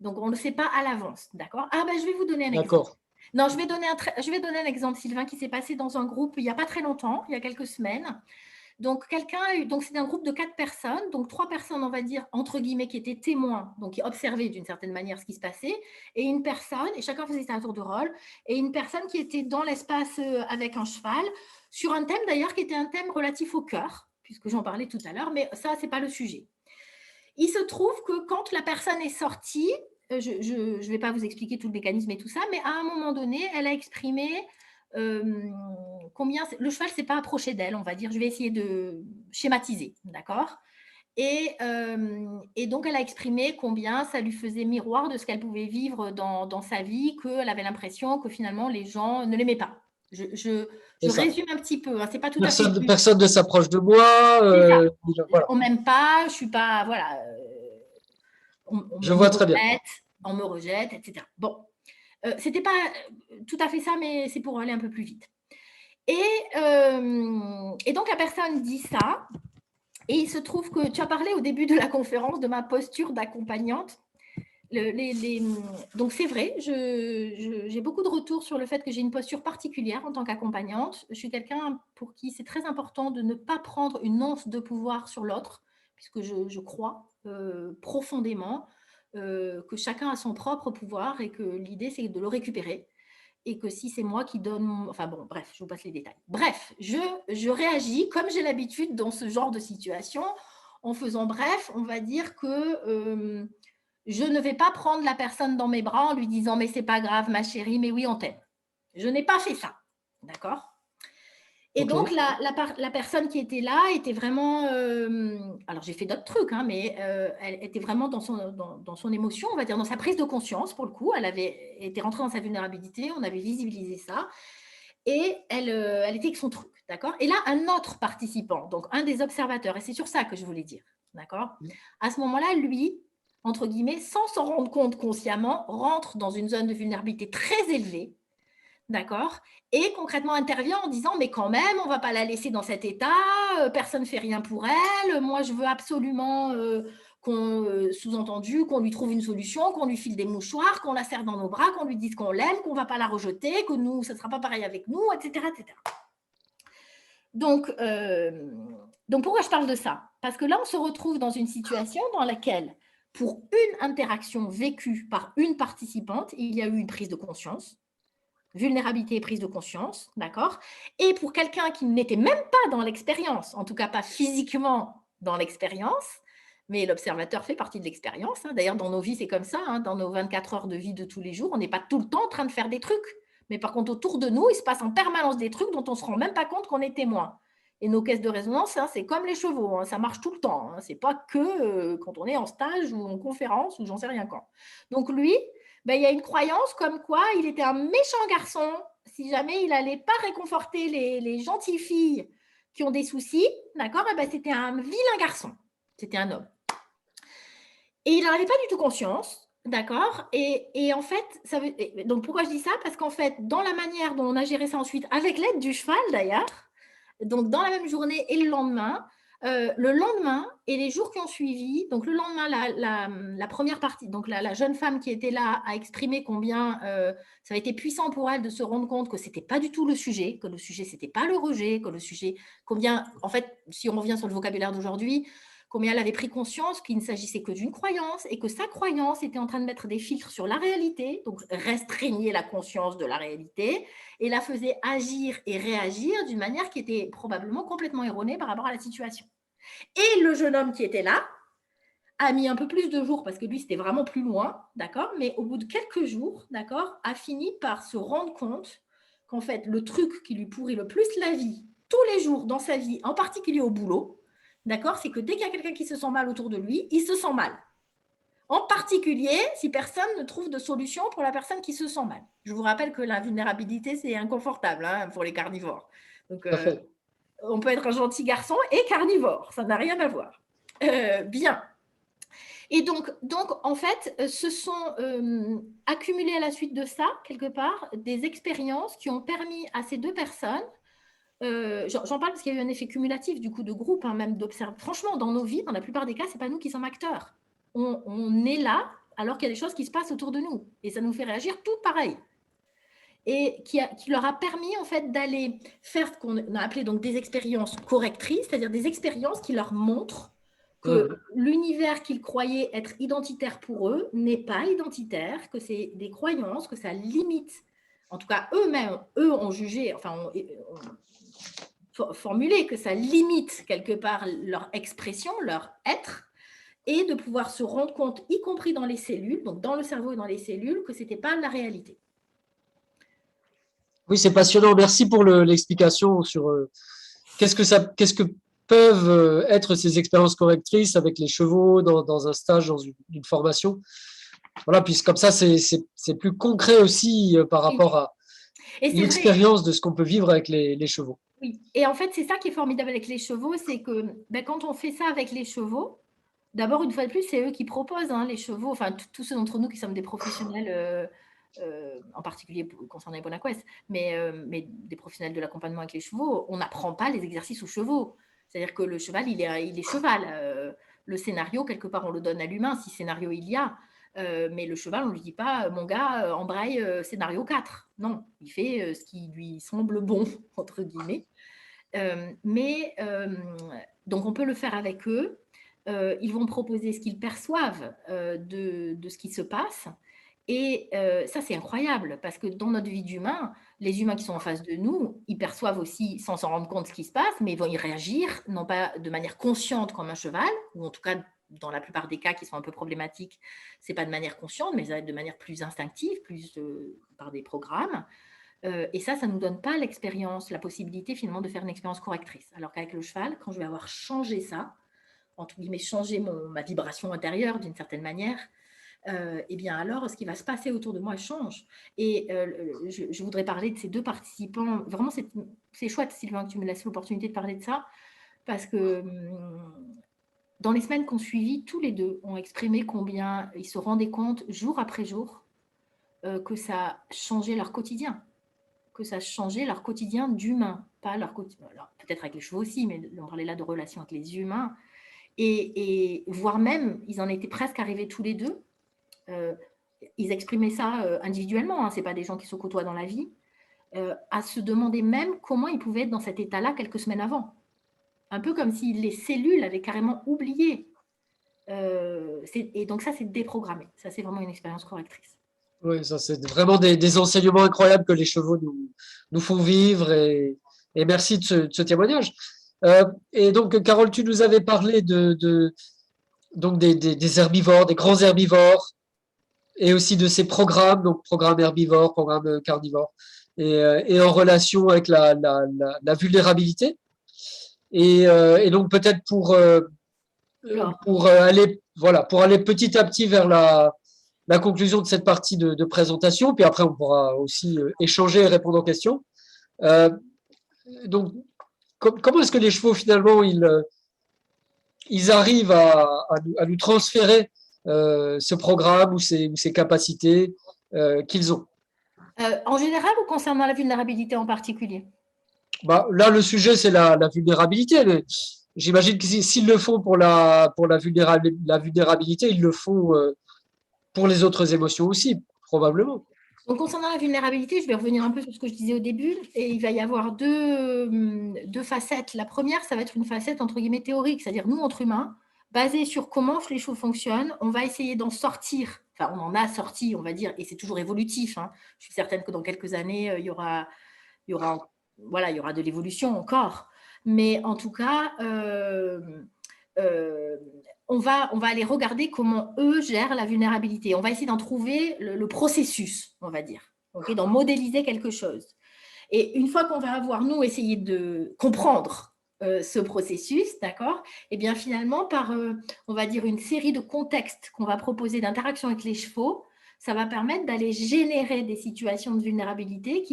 Donc, on ne le sait pas à l'avance. D'accord? Ah, ben, je vais vous donner un exemple. D'accord. Non, je vais donner un exemple, Sylvain, qui s'est passé dans un groupe il n'y a pas très longtemps, il y a quelques semaines. Donc, c'est un groupe de 4 personnes, donc 3 personnes, on va dire, entre guillemets, qui étaient témoins, donc qui observaient d'une certaine manière ce qui se passait, et une personne, et chacun faisait un tour de rôle, et une personne qui était dans l'espace avec un cheval, sur un thème d'ailleurs qui était un thème relatif au cœur, puisque j'en parlais tout à l'heure, mais ça, ce n'est pas le sujet. Il se trouve que quand la personne est sortie, je ne vais pas vous expliquer tout le mécanisme et tout ça, mais à un moment donné, elle a exprimé combien le cheval ne s'est pas approché d'elle, on va dire. Je vais essayer de schématiser, d'accord, et donc, elle a exprimé combien ça lui faisait miroir de ce qu'elle pouvait vivre dans sa vie, qu'elle avait l'impression que finalement, les gens ne l'aimaient pas. Je C'est ça. résume un petit peu, hein, c'est pas tout à fait juste. Personne ne s'approche de moi. C'est ça. Voilà. On m'aime pas, je suis pas, voilà, Je vois très bien. on me rejette, etc. Bon, c'était pas tout à fait ça, mais c'est pour aller un peu plus vite. Et donc, la personne dit ça, et il se trouve que tu as parlé au début de la conférence de ma posture d'accompagnante. Donc, c'est vrai, j'ai beaucoup de retours sur le fait que j'ai une posture particulière en tant qu'accompagnante. Je suis quelqu'un pour qui c'est très important de ne pas prendre une once de pouvoir sur l'autre, puisque je crois profondément que chacun a son propre pouvoir et que l'idée, c'est de le récupérer. Et que si c'est moi qui donne… Enfin bon, bref, je vous passe les détails. Bref, je réagis comme j'ai l'habitude dans ce genre de situation, en faisant bref, on va dire que je ne vais pas prendre la personne dans mes bras en lui disant « mais c'est pas grave, ma chérie, mais oui, on t'aime ». Je n'ai pas fait ça, d'accord ? Et Ok. donc, la personne qui était là était vraiment… alors, j'ai fait d'autres trucs, hein, mais elle était vraiment dans son émotion, on va dire, dans sa prise de conscience, pour le coup. Elle avait été rentrée dans sa vulnérabilité, on avait visibilisé ça, et elle était avec son truc, d'accord ? Et là, un autre participant, donc un des observateurs, et c'est sur ça que je voulais dire, d'accord ? À ce moment-là, lui, entre guillemets, sans s'en rendre compte consciemment, rentre dans une zone de vulnérabilité très élevée, d'accord, et concrètement intervient en disant « mais quand même, on ne va pas la laisser dans cet état, personne ne fait rien pour elle, moi je veux absolument sous-entendu qu'on lui trouve une solution, qu'on lui file des mouchoirs, qu'on la serre dans nos bras, qu'on lui dise qu'on l'aime, qu'on ne va pas la rejeter, que nous, ça ne sera pas pareil avec nous, etc. etc. » Donc, pourquoi je parle de ça ? Parce que là, on se retrouve dans une situation dans laquelle, pour une interaction vécue par une participante, il y a eu une prise de conscience, vulnérabilité et prise de conscience, d'accord ? Et pour quelqu'un qui n'était même pas dans l'expérience, en tout cas pas physiquement dans l'expérience, mais l'observateur fait partie de l'expérience. Hein. D'ailleurs, dans nos vies, c'est comme ça. Hein. Dans nos 24 heures de vie de tous les jours, on n'est pas tout le temps en train de faire des trucs. Mais par contre, autour de nous, il se passe en permanence des trucs dont on ne se rend même pas compte qu'on est témoin. Et nos caisses de résonance, hein, c'est comme les chevaux, hein, ça marche tout le temps. Hein. Ce n'est pas que quand on est en stage ou en conférence ou j'en sais rien quand. Donc lui, ben, il y a une croyance comme quoi il était un méchant garçon si jamais il n'allait pas réconforter les gentilles filles qui ont des soucis, d'accord ? Et ben, c'était un vilain garçon, c'était un homme. Et il n'en avait pas du tout conscience, d'accord ? Et en fait, donc pourquoi je dis ça ? Parce qu'en fait, dans la manière dont on a géré ça ensuite, avec l'aide du cheval d'ailleurs, donc dans la même journée et le lendemain et les jours qui ont suivi, donc le lendemain, la première partie, donc la jeune femme qui était là a exprimé combien ça a été puissant pour elle de se rendre compte que ce n'était pas du tout le sujet, que le sujet, ce n'était pas le rejet, que le sujet, combien, en fait, si on revient sur le vocabulaire d'aujourd'hui, combien elle avait pris conscience qu'il ne s'agissait que d'une croyance et que sa croyance était en train de mettre des filtres sur la réalité, donc restreignait la conscience de la réalité, et la faisait agir et réagir d'une manière qui était probablement complètement erronée par rapport à la situation. Et le jeune homme qui était là a mis un peu plus de jours parce que lui, c'était vraiment plus loin, d'accord ? Mais au bout de quelques jours, d'accord, a fini par se rendre compte qu'en fait, le truc qui lui pourrit le plus la vie, tous les jours dans sa vie, en particulier au boulot, d'accord, c'est que dès qu'il y a quelqu'un qui se sent mal autour de lui, il se sent mal. En particulier, si personne ne trouve de solution pour la personne qui se sent mal. Je vous rappelle que la vulnérabilité, c'est inconfortable hein, pour les carnivores. Donc, on peut être un gentil garçon et carnivore. Ça n'a rien à voir. Bien. Et donc, en fait, se sont accumulées à la suite de ça, quelque part, des expériences qui ont permis à ces deux personnes, j'en parle parce qu'il y a eu un effet cumulatif du coup de groupe, hein, même d'observer. Franchement, dans nos vies, dans la plupart des cas, ce n'est pas nous qui sommes acteurs. On est là alors qu'il y a des choses qui se passent autour de nous. Et ça nous fait réagir tout pareil. et qui leur a permis en fait d'aller faire ce qu'on a appelé donc des expériences correctrices, c'est-à-dire des expériences qui leur montrent que l'univers qu'ils croyaient être identitaire pour eux n'est pas identitaire, que c'est des croyances, que ça limite, en tout cas eux-mêmes, eux ont jugé, enfin ont formulé que ça limite quelque part leur expression, leur être, et de pouvoir se rendre compte, y compris dans les cellules, donc dans le cerveau et dans les cellules, que ce n'était pas la réalité. Oui, c'est passionnant. Merci pour l'explication sur qu'est-ce que peuvent être ces expériences correctrices avec les chevaux dans un stage, dans une formation. Voilà, puis comme ça, c'est plus concret aussi par rapport à l'expérience de ce qu'on peut vivre avec les chevaux. Oui, et en fait, c'est ça qui est formidable avec les chevaux, c'est que quand on fait ça avec les chevaux, d'abord, une fois de plus, c'est eux qui proposent, hein, les chevaux, enfin, tous ceux d'entre nous qui sommes des professionnels, en particulier concernant les Bonaquest, mais des professionnels de l'accompagnement avec les chevaux, on n'apprend pas les exercices aux chevaux. C'est-à-dire que le cheval, il est cheval. Le scénario, quelque part, on le donne à l'humain, si scénario il y a. Mais le cheval, on ne lui dit pas, mon gars, embraye scénario 4. Non, il fait ce qui lui semble bon, entre guillemets. Donc, on peut le faire avec eux. Ils vont proposer ce qu'ils perçoivent de ce qui se passe. Et ça, c'est incroyable, parce que dans notre vie d'humain, les humains qui sont en face de nous, ils perçoivent aussi, sans s'en rendre compte, ce qui se passe, mais ils vont y réagir, non pas de manière consciente comme un cheval, ou en tout cas, dans la plupart des cas qui sont un peu problématiques, ce n'est pas de manière consciente, mais ça va être de manière plus instinctive, plus par des programmes. Et ça ne nous donne pas l'expérience, la possibilité finalement de faire une expérience correctrice. Alors qu'avec le cheval, quand je vais avoir changé ça, entre guillemets, changer ma vibration intérieure d'une certaine manière, et bien alors, ce qui va se passer autour de moi change. Et je voudrais parler de ces deux participants. Vraiment, c'est chouette, Sylvain, que tu me laisses l'opportunité de parler de ça, parce que dans les semaines qu'on suivi, tous les deux ont exprimé combien ils se rendaient compte, jour après jour, que ça changeait leur quotidien, que ça changeait leur quotidien d'humain, pas leur quotidien. Alors, peut-être avec les chevaux aussi, mais on parlait là de relations avec les humains. Et voire même, ils en étaient presque arrivés tous les deux. Ils exprimaient ça individuellement, hein, ce n'est pas des gens qui se côtoient dans la vie, à se demander même comment ils pouvaient être dans cet état-là quelques semaines avant. Un peu comme si les cellules avaient carrément oublié. Et donc ça, c'est déprogrammé. Ça, c'est vraiment une expérience correctrice. Oui, ça, c'est vraiment des enseignements incroyables que les chevaux nous font vivre et merci de ce témoignage. Et donc, Carole, tu nous avais parlé donc des herbivores, des grands herbivores, et aussi de ces programmes, donc programme herbivore, programme carnivore, et en relation avec la vulnérabilité. Et donc peut-être pour aller petit à petit vers la conclusion de cette partie de présentation, puis après on pourra aussi échanger et répondre aux questions. Donc, comment est-ce que les chevaux finalement ils arrivent à nous transférer ce programme ou ces capacités qu'ils ont? En général ou concernant la vulnérabilité en particulier? Là, le sujet, c'est la vulnérabilité. Mais j'imagine que s'ils le font pour la vulnérabilité, ils le font pour les autres émotions aussi, probablement. Donc, concernant la vulnérabilité, je vais revenir un peu sur ce que je disais au début, et il va y avoir deux facettes. La première, ça va être une facette entre guillemets théorique, c'est-à-dire nous, entre humains, basée sur comment les choses fonctionnent, on va essayer d'en sortir. Enfin, on en a sorti, on va dire, et c'est toujours évolutif. Hein. Je suis certaine que dans quelques années, il y aura de l'évolution encore. Mais en tout cas, on va aller regarder comment eux gèrent la vulnérabilité. On va essayer d'en trouver le processus, on va dire, okay, d'en modéliser quelque chose. Et une fois qu'on va avoir, nous, essayé de comprendre ce processus, d'accord, et bien finalement, par, on va dire, une série de contextes qu'on va proposer d'interaction avec les chevaux, ça va permettre d'aller générer des situations de vulnérabilité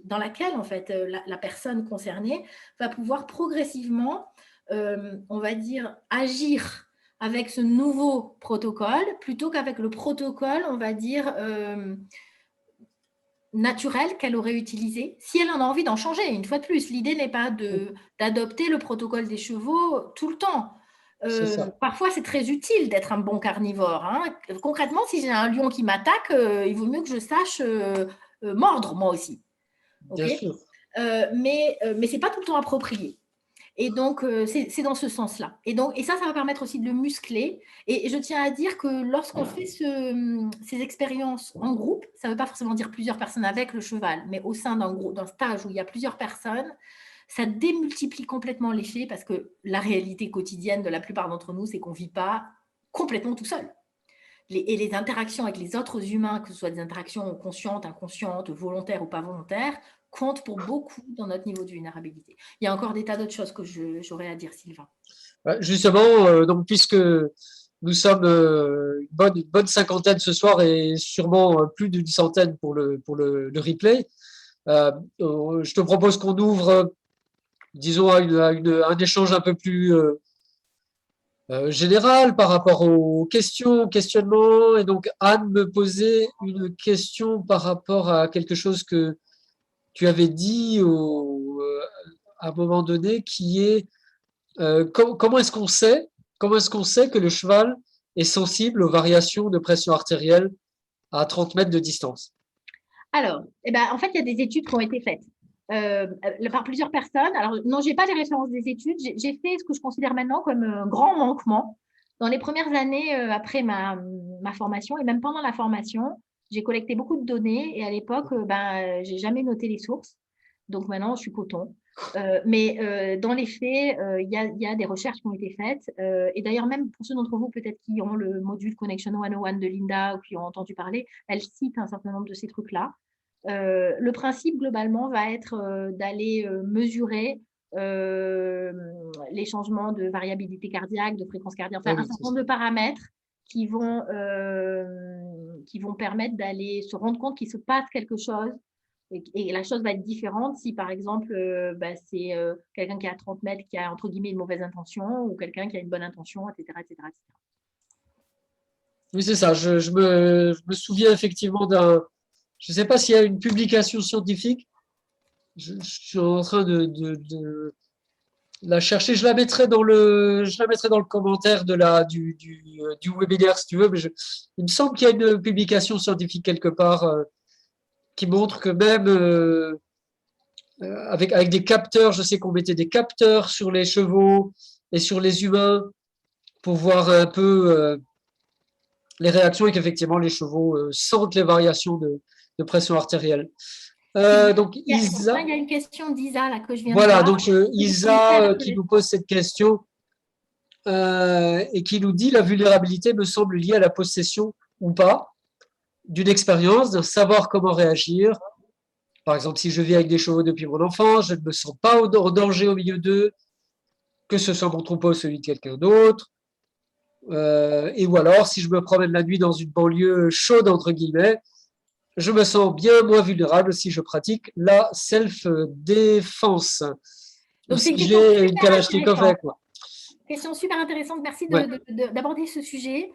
dans laquelle, en fait, la personne concernée va pouvoir progressivement, on va dire, agir avec ce nouveau protocole, plutôt qu'avec le protocole, on va dire, naturel qu'elle aurait utilisé, si elle en a envie d'en changer. Une fois de plus, l'idée n'est pas d'adopter le protocole des chevaux tout le temps. Parfois, c'est très utile d'être un bon carnivore. Hein. Concrètement, si j'ai un lion qui m'attaque, il vaut mieux que je sache mordre, moi aussi. Bien Okay, sûr. mais ce n'est pas tout le temps approprié. Et donc, c'est dans ce sens-là. Et ça va permettre aussi de le muscler. Et je tiens à dire que lorsqu'on fait ces expériences en groupe, ça ne veut pas forcément dire plusieurs personnes avec le cheval, mais au sein d'un stage où il y a plusieurs personnes, ça démultiplie complètement l'effet parce que la réalité quotidienne de la plupart d'entre nous, c'est qu'on ne vit pas complètement tout seul. Et les interactions avec les autres humains, que ce soit des interactions conscientes, inconscientes, volontaires ou pas volontaires, comptent pour beaucoup dans notre niveau de vulnérabilité. Il y a encore des tas d'autres choses que j'aurais à dire, Sylvain. Justement, donc, puisque nous sommes une bonne cinquantaine ce soir et sûrement plus d'une centaine pour le replay, je te propose qu'on ouvre, disons, un échange un peu plus général par rapport aux questions, questionnements. Et donc, Anne me posait une question par rapport à quelque chose que tu avais dit à un moment donné, qui est comment est-ce qu'on sait que le cheval est sensible aux variations de pression artérielle à 30 mètres de distance? Alors, en fait, il y a des études qui ont été faites par plusieurs personnes. Alors, non, je n'ai pas les références des études. J'ai fait ce que je considère maintenant comme un grand manquement. Dans les premières années après ma formation et même pendant la formation, j'ai collecté beaucoup de données et à l'époque, je n'ai jamais noté les sources. Donc maintenant, je suis coton. Mais dans les faits, il y a des recherches qui ont été faites. Et d'ailleurs, même pour ceux d'entre vous peut-être qui ont le module Connection 101 de Linda ou qui ont entendu parler, elle cite un certain nombre de ces trucs-là. Le principe, globalement, va être d'aller mesurer les changements de variabilité cardiaque, de fréquence cardiaque, enfin, Ah un oui, certain c'est ça. nombre de paramètres qui vont permettre d'aller se rendre compte qu'il se passe quelque chose. Et la chose va être différente si, par exemple, c'est quelqu'un qui est à 30 mètres qui a, entre guillemets, une mauvaise intention ou quelqu'un qui a une bonne intention, etc. etc., etc. Oui, c'est ça. Je me souviens effectivement d'un. Je ne sais pas s'il y a une publication scientifique. Je suis en train de la chercher. Je la mettrai dans le commentaire du webinaire si tu veux. Mais il me semble qu'il y a une publication scientifique quelque part qui montre que même avec des capteurs, je sais qu'on mettait des capteurs sur les chevaux et sur les humains pour voir un peu les réactions et qu'effectivement les chevaux sentent les variations de pression artérielle. Sylvain, Donc Sylvain, Isa, il y a une question d'Isa là que je viens de voilà, voir. donc Que j'ai trouvée très Isa qui nous intéressante. pose cette question et qui nous dit la vulnérabilité me semble liée à la possession ou pas d'une expérience, d'un savoir comment réagir. Par exemple, si je vis avec des chevaux depuis mon enfance, je ne me sens pas en danger au milieu d'eux, que ce soit mon troupeau ou celui de quelqu'un d'autre. Et ou alors, si je me promène la nuit dans une banlieue chaude, entre guillemets, je me sens bien moins vulnérable si je pratique la self-défense. Ou Donc, c'est si une question j'ai une super Kalachnikov intéressante. avec moi. Question super intéressante. Merci Ouais, d'aborder ce sujet.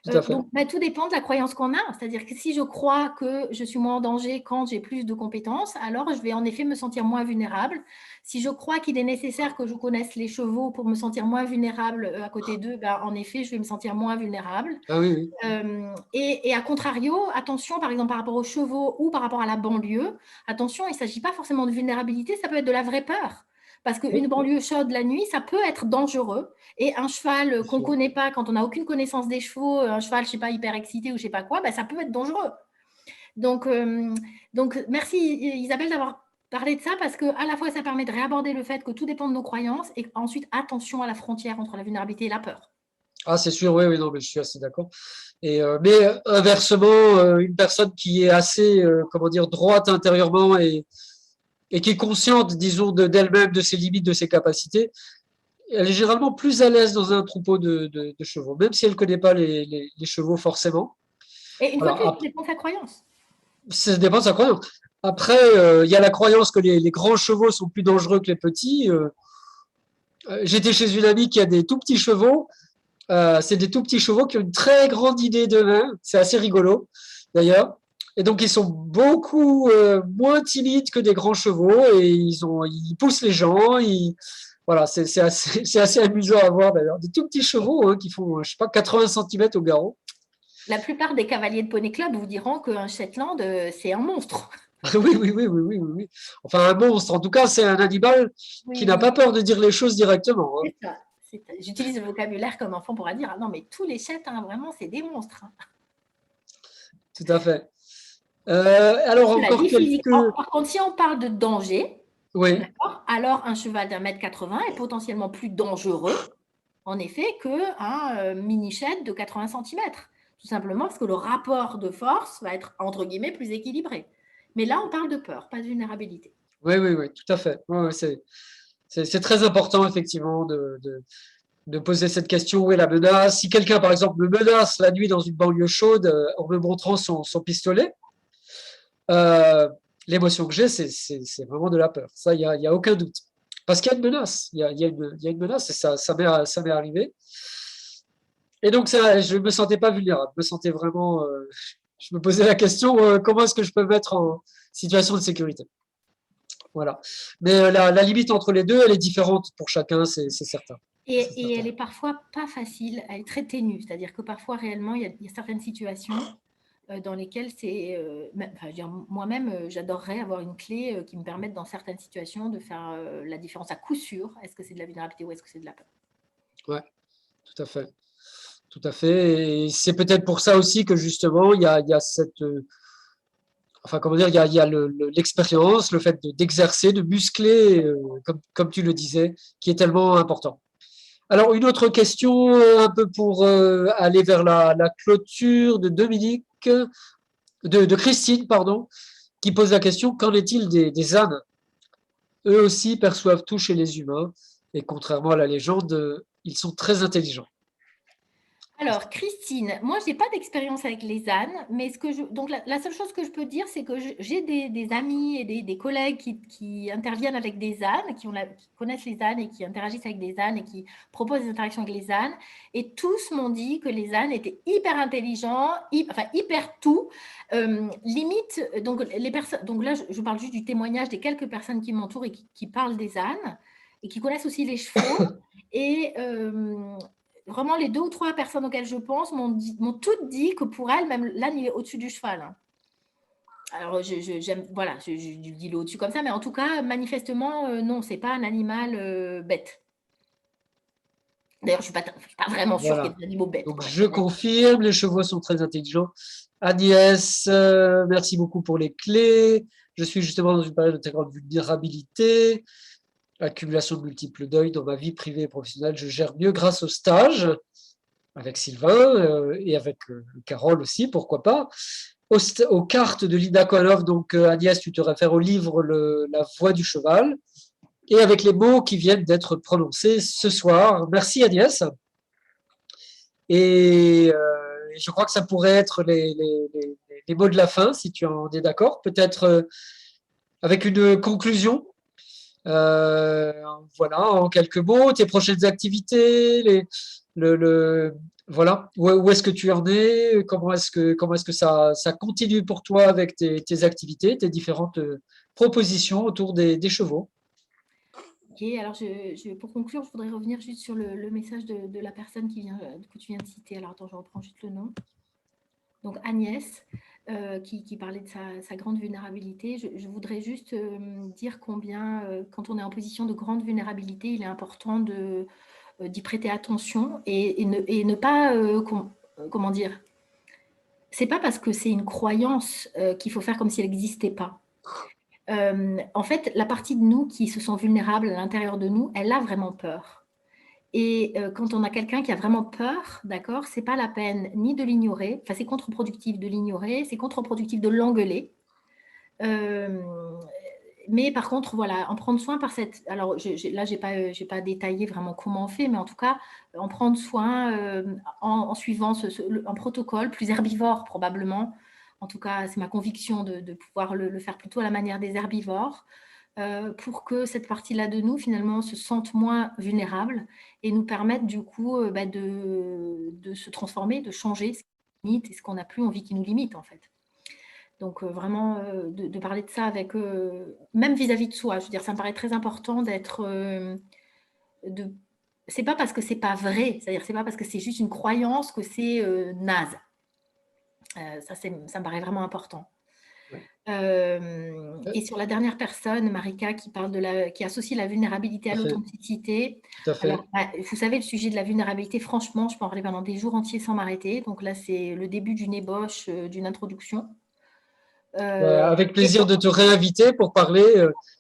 tout à fait. Donc, tout dépend de la croyance qu'on a. C'est-à-dire que si je crois que je suis moins en danger quand j'ai plus de compétences, alors je vais en effet me sentir moins vulnérable. Si je crois qu'il est nécessaire que je connaisse les chevaux pour me sentir moins vulnérable à côté d'eux, en effet, je vais me sentir moins vulnérable. Ah oui, oui. Et à contrario, attention, par exemple, par rapport aux chevaux ou par rapport à la banlieue, attention, il ne s'agit pas forcément de vulnérabilité, ça peut être de la vraie peur. Parce qu'une Oui, banlieue chaude la nuit, ça peut être dangereux. Et un cheval bien qu'on ne sûr. connaît pas, quand on n'a aucune connaissance des chevaux, un cheval, je ne sais pas, hyper excité ou je ne sais pas quoi, ça peut être dangereux. Donc, merci Isabelle d'avoir parlé de ça parce que à la fois, ça permet de réaborder le fait que tout dépend de nos croyances et ensuite, attention à la frontière entre la vulnérabilité et la peur. Ah, c'est sûr, oui, oui, non, mais je suis assez d'accord. Mais inversement, une personne qui est assez, comment dire, droite intérieurement et qui est consciente, disons, d'elle-même, de ses limites, de ses capacités, elle est généralement plus à l'aise dans un troupeau de chevaux, même si elle ne connaît pas les chevaux forcément. Et une fois de Voilà, plus, ça dépend de sa croyance. ça dépend de sa croyance. Après, il y a la croyance que les grands chevaux sont plus dangereux que les petits. J'étais chez une amie qui a des tout petits chevaux. C'est des tout petits chevaux qui ont une très grande idée d'eux-mêmes. C'est assez rigolo, d'ailleurs. Et donc, ils sont beaucoup moins timides que des grands chevaux et ils poussent les gens. Voilà, c'est assez amusant à voir, d'ailleurs. Des tout petits chevaux qui font, je sais pas, 80 cm au garrot. La plupart des cavaliers de Poney Club vous diront qu'un Shetland, c'est un monstre. Oui, oui, oui, oui, oui, oui, oui. Enfin, un monstre, en tout cas, c'est un animal qui n'a Oui, pas peur de dire les choses directement, hein. c'est ça. J'utilise le vocabulaire comme enfant pour dire, ah non, mais tous les chètes, hein, vraiment, c'est des monstres, hein. Tout à fait. Alors, Cela encore dit, physiquement, quelques... par contre, si on parle de danger, Oui, d'accord, alors un cheval d'1,80 m est potentiellement plus dangereux, en effet, qu'un mini shed de 80 centimètres. Tout simplement parce que le rapport de force va être, entre guillemets, plus équilibré. Mais là, on parle de peur, pas de vulnérabilité. oui, oui, oui, tout à fait. Ouais, ouais, c'est très important, effectivement, de poser cette question, où est la menace? Si quelqu'un, par exemple, me menace la nuit dans une banlieue chaude en me montrant son pistolet, euh, l'émotion que j'ai, c'est vraiment de la peur. Ça, il y a aucun doute. Parce qu'il y a une menace. Il y a une menace et ça m'est arrivé. Et donc, ça, je ne me sentais pas vulnérable. Je me sentais vraiment. Je me posais la question, comment est-ce que je peux me mettre en situation de sécurité? Voilà. Mais la limite entre les deux, elle est différente pour chacun, c'est certain. C'est Et elle certain. est parfois pas facile, elle est très ténue. C'est-à-dire que parfois, réellement, il y a certaines situations dans lesquelles c'est. Enfin, moi-même, j'adorerais avoir une clé qui me permette, dans certaines situations, de faire la différence à coup sûr. Est-ce que c'est de la vulnérabilité ou est-ce que c'est de la peur? Ouais, tout à fait. Tout à fait. Et c'est peut-être pour ça aussi que justement, il y a cette. Enfin, comment dire, il y a l'expérience, le fait d'exercer, de muscler, comme tu le disais, qui est tellement important. Alors, une autre question, un peu pour aller vers la clôture de Dominique, de Christine, pardon, qui pose la question, qu'en est-il des ânes? Eux aussi perçoivent tout chez les humains, et contrairement à la légende, ils sont très intelligents. Alors, Christine, moi, je n'ai pas d'expérience avec les ânes, mais donc la seule chose que je peux dire, c'est que j'ai des amis et des collègues qui interviennent avec des ânes, qui connaissent les ânes et qui interagissent avec des ânes et qui proposent des interactions avec les ânes. Et tous m'ont dit que les ânes étaient hyper intelligents, enfin hyper tout. Limite, donc, donc là, je parle juste du témoignage des quelques personnes qui m'entourent et qui parlent des ânes et qui connaissent aussi les chevaux. Et vraiment, les 2 ou 3 personnes auxquelles je pense m'ont toutes dit que pour elles, même l'âne, il est au-dessus du cheval, hein. Alors, j'aime, voilà, je dis le au-dessus comme ça, mais en tout cas, manifestement, non, c'est pas un animal bête. D'ailleurs, je suis pas vraiment sûre qu'il y ait Voilà. des animaux bêtes, Donc, quoi. je confirme, les chevaux sont très intelligents. Agnès, merci beaucoup pour les clés. Je suis justement dans une période de très grande vulnérabilité, accumulation de multiples deuils dans ma vie privée et professionnelle. Je gère mieux grâce au stage avec Sylvain et avec Carole aussi, pourquoi pas. Aux cartes de Linda Kohanov, donc Agnès, tu te réfères au livre La voix du cheval, et avec les mots qui viennent d'être prononcés ce soir. Merci Agnès. Et je crois que ça pourrait être les mots de la fin, si tu en es d'accord. Peut-être avec une conclusion. Euh, voilà, en quelques mots, tes prochaines activités, voilà, où est-ce que tu en es, comment est-ce que ça continue pour toi avec tes activités, tes différentes propositions autour des chevaux. Ok, alors pour conclure, je voudrais revenir juste sur le message de la personne que tu viens de citer. Alors, attends, je reprends juste le nom. Donc Agnès, qui parlait de sa grande vulnérabilité. Je voudrais juste dire combien, quand on est en position de grande vulnérabilité, il est important d'y prêter attention et ne pas, comment dire, c'est pas parce que c'est une croyance qu'il faut faire comme si elle n'existait pas. En fait, la partie de nous qui se sent vulnérable à l'intérieur de nous, elle a vraiment peur. Et quand on a quelqu'un qui a vraiment peur, d'accord, c'est pas la peine ni de l'ignorer, enfin c'est contre-productif de l'ignorer, c'est contre-productif de l'engueuler. Euh, mais par contre, voilà, en prendre soin par cette. Alors là, j'ai pas détaillé vraiment comment on fait, mais en tout cas, en prendre soin en suivant un protocole plus herbivore probablement. En tout cas, c'est ma conviction de pouvoir le faire plutôt à la manière des herbivores pour que cette partie-là de nous, finalement, se sente moins vulnérable et nous permette, du coup, de se transformer, de changer ce qui nous limite et ce qu'on n'a plus envie qui nous limite, en fait. Donc, vraiment, de parler de ça avec, même vis-à-vis de soi. Je veux dire, ça me paraît très important d'être. C'est pas parce que c'est pas vrai, c'est-à-dire, c'est pas parce que c'est juste une croyance que c'est naze. Ça me paraît vraiment important. Ouais. Et sur la dernière personne, Marika, qui associe la vulnérabilité à Tout à fait, l'authenticité. tout à Alors, fait. vous savez, le sujet de la vulnérabilité, franchement, je peux en parler pendant des jours entiers sans m'arrêter. Donc là, c'est le début d'une ébauche, d'une introduction. Avec Et, plaisir de te réinviter pour parler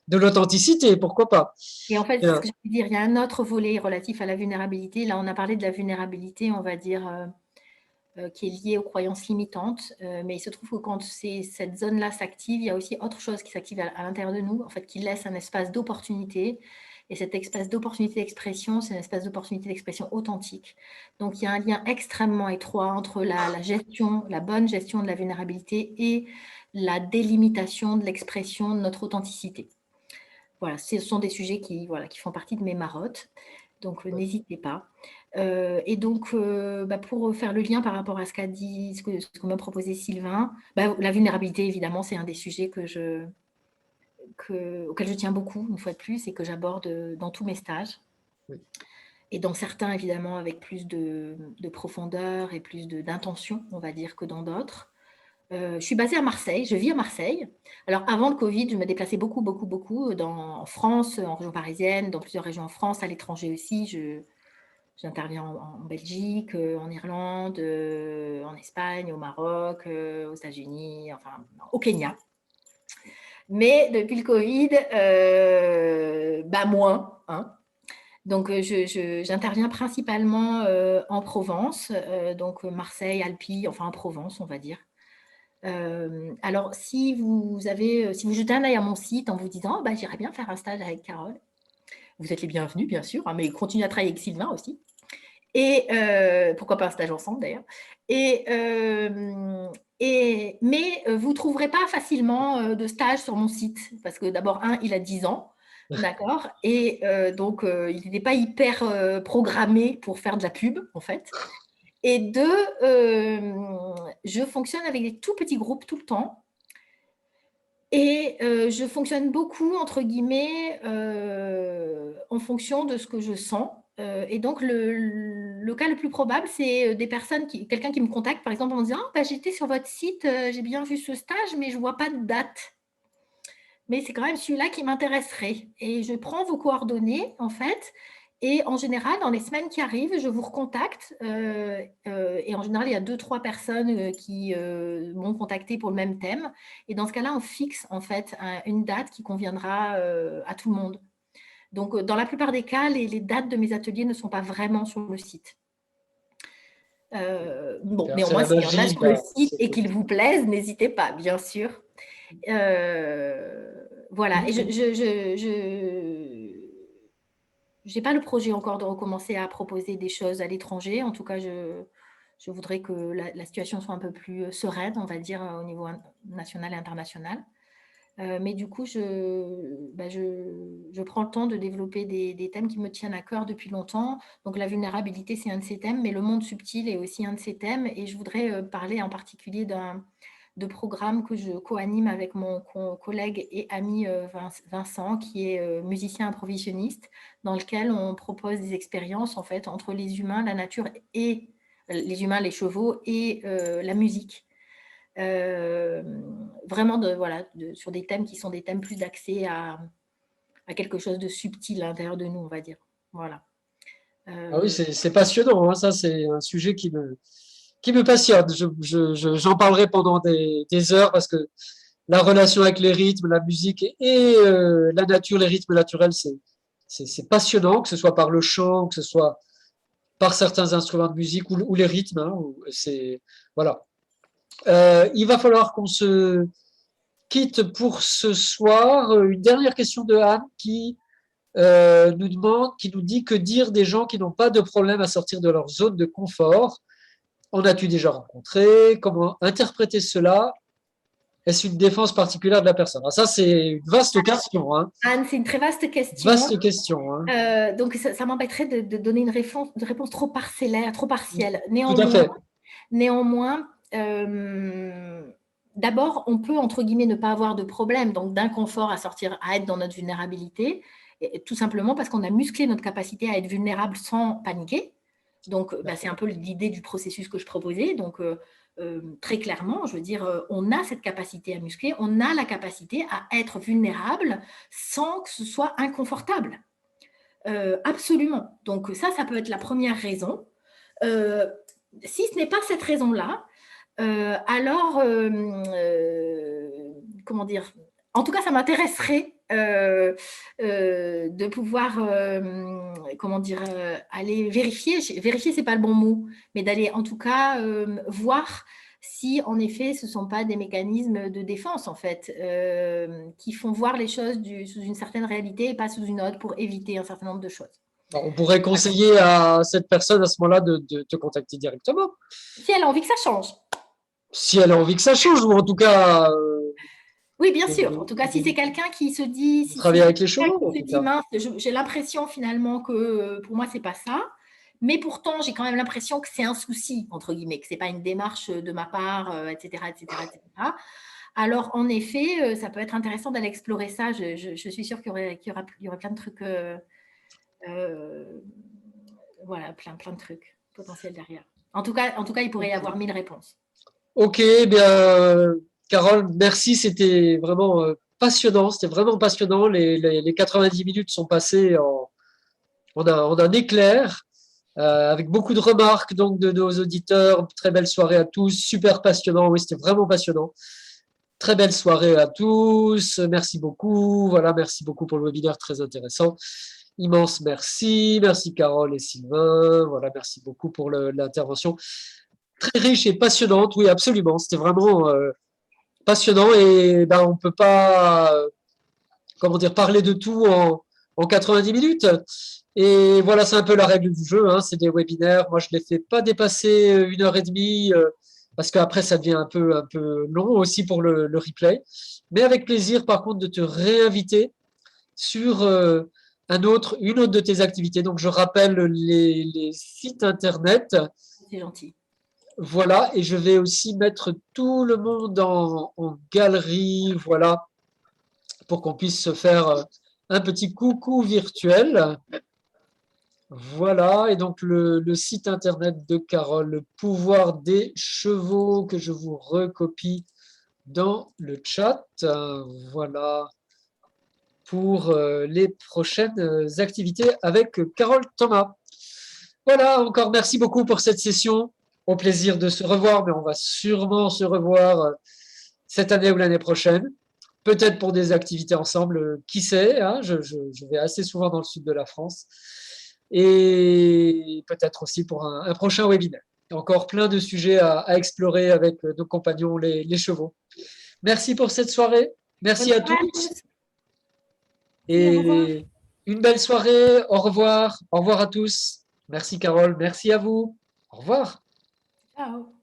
de l'authenticité, pourquoi pas. et en fait, ce Bien. que je veux dire, il y a un autre volet relatif à la vulnérabilité. Là, on a parlé de la vulnérabilité, on va dire, qui est liée aux croyances limitantes. Mais il se trouve que quand cette zone-là s'active, il y a aussi autre chose qui s'active à l'intérieur de nous, en fait, qui laisse un espace d'opportunité. Et cet espace d'opportunité d'expression, c'est un espace d'opportunité d'expression authentique. Donc, il y a un lien extrêmement étroit entre la bonne gestion de la vulnérabilité et la délimitation de l'expression de notre authenticité. Voilà, ce sont des sujets qui font partie de mes marottes. Donc, n'hésitez pas. Et donc, pour faire le lien par rapport à ce qu'a dit, ce que m'a proposé Sylvain, la vulnérabilité, évidemment, c'est un des sujets auquel je tiens beaucoup, une fois de plus, et que j'aborde dans tous mes stages. Oui. Et dans certains, évidemment, avec plus de profondeur et plus d'intention, on va dire, que dans d'autres. Je suis basée à Marseille, je vis à Marseille. Alors, avant le Covid, je me déplaçais beaucoup, beaucoup, beaucoup en France, en région parisienne, dans plusieurs régions en France, à l'étranger aussi. J'interviens en Belgique, en Irlande, en Espagne, au Maroc, aux États-Unis, enfin, au Kenya. Mais depuis le Covid, moins. Hein. Donc, j'interviens principalement en Provence, donc Marseille, Alpi, enfin en Provence, on va dire. Alors, si vous jetez un œil à mon site en vous disant j'irais bien faire un stage avec Carole, vous êtes les bienvenus, bien sûr, hein, mais continuez à travailler avec Sylvain aussi. Et pourquoi pas un stage ensemble d'ailleurs. Mais vous ne trouverez pas facilement de stage sur mon site, parce que d'abord, il a 10 ans, d'accord, et donc il n'était pas hyper programmé pour faire de la pub, en fait. Et deux, je fonctionne avec des tout petits groupes tout le temps. Et je fonctionne beaucoup, entre guillemets, en fonction de ce que je sens. Et donc, le cas le plus probable, c'est quelqu'un qui me contacte, par exemple, en me disant j'étais sur votre site, j'ai bien vu ce stage, mais je ne vois pas de date. Mais c'est quand même celui-là qui m'intéresserait. Et je prends vos coordonnées, en fait. Et en général, dans les semaines qui arrivent, je vous recontacte. Et en général, il y a 2-3 personnes qui m'ont contacté pour le même thème. Et dans ce cas-là, on fixe en fait une date qui conviendra à tout le monde. Donc, dans la plupart des cas, les dates de mes ateliers ne sont pas vraiment sur le site. C'est Néanmoins, la s'il y en a magie. sur le site et qu'ils vous plaisent, n'hésitez pas, bien sûr. Voilà. Et je n'ai pas le projet encore de recommencer à proposer des choses à l'étranger. En tout cas, je voudrais que la situation soit un peu plus sereine, on va dire, au niveau national et international. Mais du coup, je prends le temps de développer des thèmes qui me tiennent à cœur depuis longtemps. Donc, la vulnérabilité, c'est un de ces thèmes, mais le monde subtil est aussi un de ces thèmes. Et je voudrais parler en particulier de programme que je co-anime avec mon collègue et ami Vincent, qui est musicien improvisionniste, dans lequel on propose des expériences en fait entre les humains, la nature et les humains, les chevaux et la musique. Vraiment sur des thèmes qui sont des thèmes plus d'accès à quelque chose de subtil à l'intérieur de nous, on va dire. Voilà. Ah oui, c'est passionnant. Hein. Ça, c'est un sujet qui me passionne. J'en parlerai pendant des heures parce que la relation avec les rythmes, la musique et la nature, les rythmes naturels, c'est passionnant, que ce soit par le chant, que ce soit par certains instruments de musique ou les rythmes. Hein, voilà. Il va falloir qu'on se quitte pour ce soir. Une dernière question de Anne qui nous dit que dire des gens qui n'ont pas de problème à sortir de leur zone de confort. En as-tu déjà rencontré? Comment interpréter cela? Est-ce une défense particulière de la personne? Alors ça, c'est une vaste question. Hein. Anne, c'est une très vaste question. Vaste question. Hein. Donc, ça m'embêterait de donner une réponse trop parcellaire, trop partielle. Tout à fait. Néanmoins, d'abord, on peut, entre guillemets, ne pas avoir de problème, donc d'inconfort à sortir, à être dans notre vulnérabilité, et tout simplement parce qu'on a musclé notre capacité à être vulnérable sans paniquer. Donc, c'est un peu l'idée du processus que je proposais. Donc, très clairement, je veux dire, on a cette capacité à muscler, on a la capacité à être vulnérable sans que ce soit inconfortable. Absolument. Donc ça peut être la première raison. Si ce n'est pas cette raison-là, alors, comment dire, en tout cas, ça m'intéresserait de pouvoir, comment dire, aller vérifier. Vérifier, c'est pas le bon mot, mais d'aller en tout cas voir si en effet ce ne sont pas des mécanismes de défense en fait qui font voir les choses sous une certaine réalité et pas sous une autre pour éviter un certain nombre de choses. On pourrait conseiller à cette personne à ce moment-là de te contacter directement. Si elle a envie que ça change. Si elle a envie que ça change, ou en tout cas. Oui, bien sûr. En tout cas, si c'est quelqu'un qui se dit. Travailler avec les chevaux. Qui se dit, mince, j'ai l'impression finalement que pour moi, c'est pas ça. Mais pourtant, j'ai quand même l'impression que c'est un souci, entre guillemets, que ce n'est pas une démarche de ma part, etc., etc., etc. Alors, en effet, ça peut être intéressant d'aller explorer ça. Je suis sûre qu'il y aurait plein de trucs. Voilà, plein de trucs potentiels derrière. En tout cas, il pourrait y avoir 1000 réponses. Ok, bien, Carole, merci. C'était vraiment passionnant. C'était vraiment passionnant. Les 90 minutes sont passées en un éclair, avec beaucoup de remarques donc, de nos auditeurs. Très belle soirée à tous. Super passionnant. Oui, c'était vraiment passionnant. Très belle soirée à tous. Merci beaucoup. Voilà, merci beaucoup pour le webinaire très intéressant. Immense merci. Merci Carole et Sylvain. Voilà, merci beaucoup pour l'intervention. Très riche et passionnante. Oui, absolument. C'était vraiment passionnant et on ne peut pas comment dire, parler de tout en 90 minutes. Et voilà, c'est un peu la règle du jeu. Hein. C'est des webinaires. Moi, je ne les fais pas dépasser 1 h 30 parce qu'après, ça devient un peu long aussi pour le replay. Mais avec plaisir, par contre, de te réinviter sur une autre de tes activités. Donc, je rappelle les sites internet. C'est gentil. Voilà, et je vais aussi mettre tout le monde en galerie, voilà, pour qu'on puisse se faire un petit coucou virtuel. Voilà, et donc le site internet de Carole, le pouvoir des chevaux, que je vous recopie dans le chat. Voilà, pour les prochaines activités avec Carole Thomas. Voilà, encore merci beaucoup pour cette session. Au plaisir de se revoir, mais on va sûrement se revoir cette année ou l'année prochaine. Peut-être pour des activités ensemble, qui sait, hein, je vais assez souvent dans le sud de la France. Et peut-être aussi pour un prochain webinaire. Encore plein de sujets à explorer avec nos compagnons, les chevaux. Merci pour cette soirée. Merci à tous. Et une belle soirée. Au revoir. Au revoir à tous. Merci Carole. Merci à vous. Au revoir. Ciao.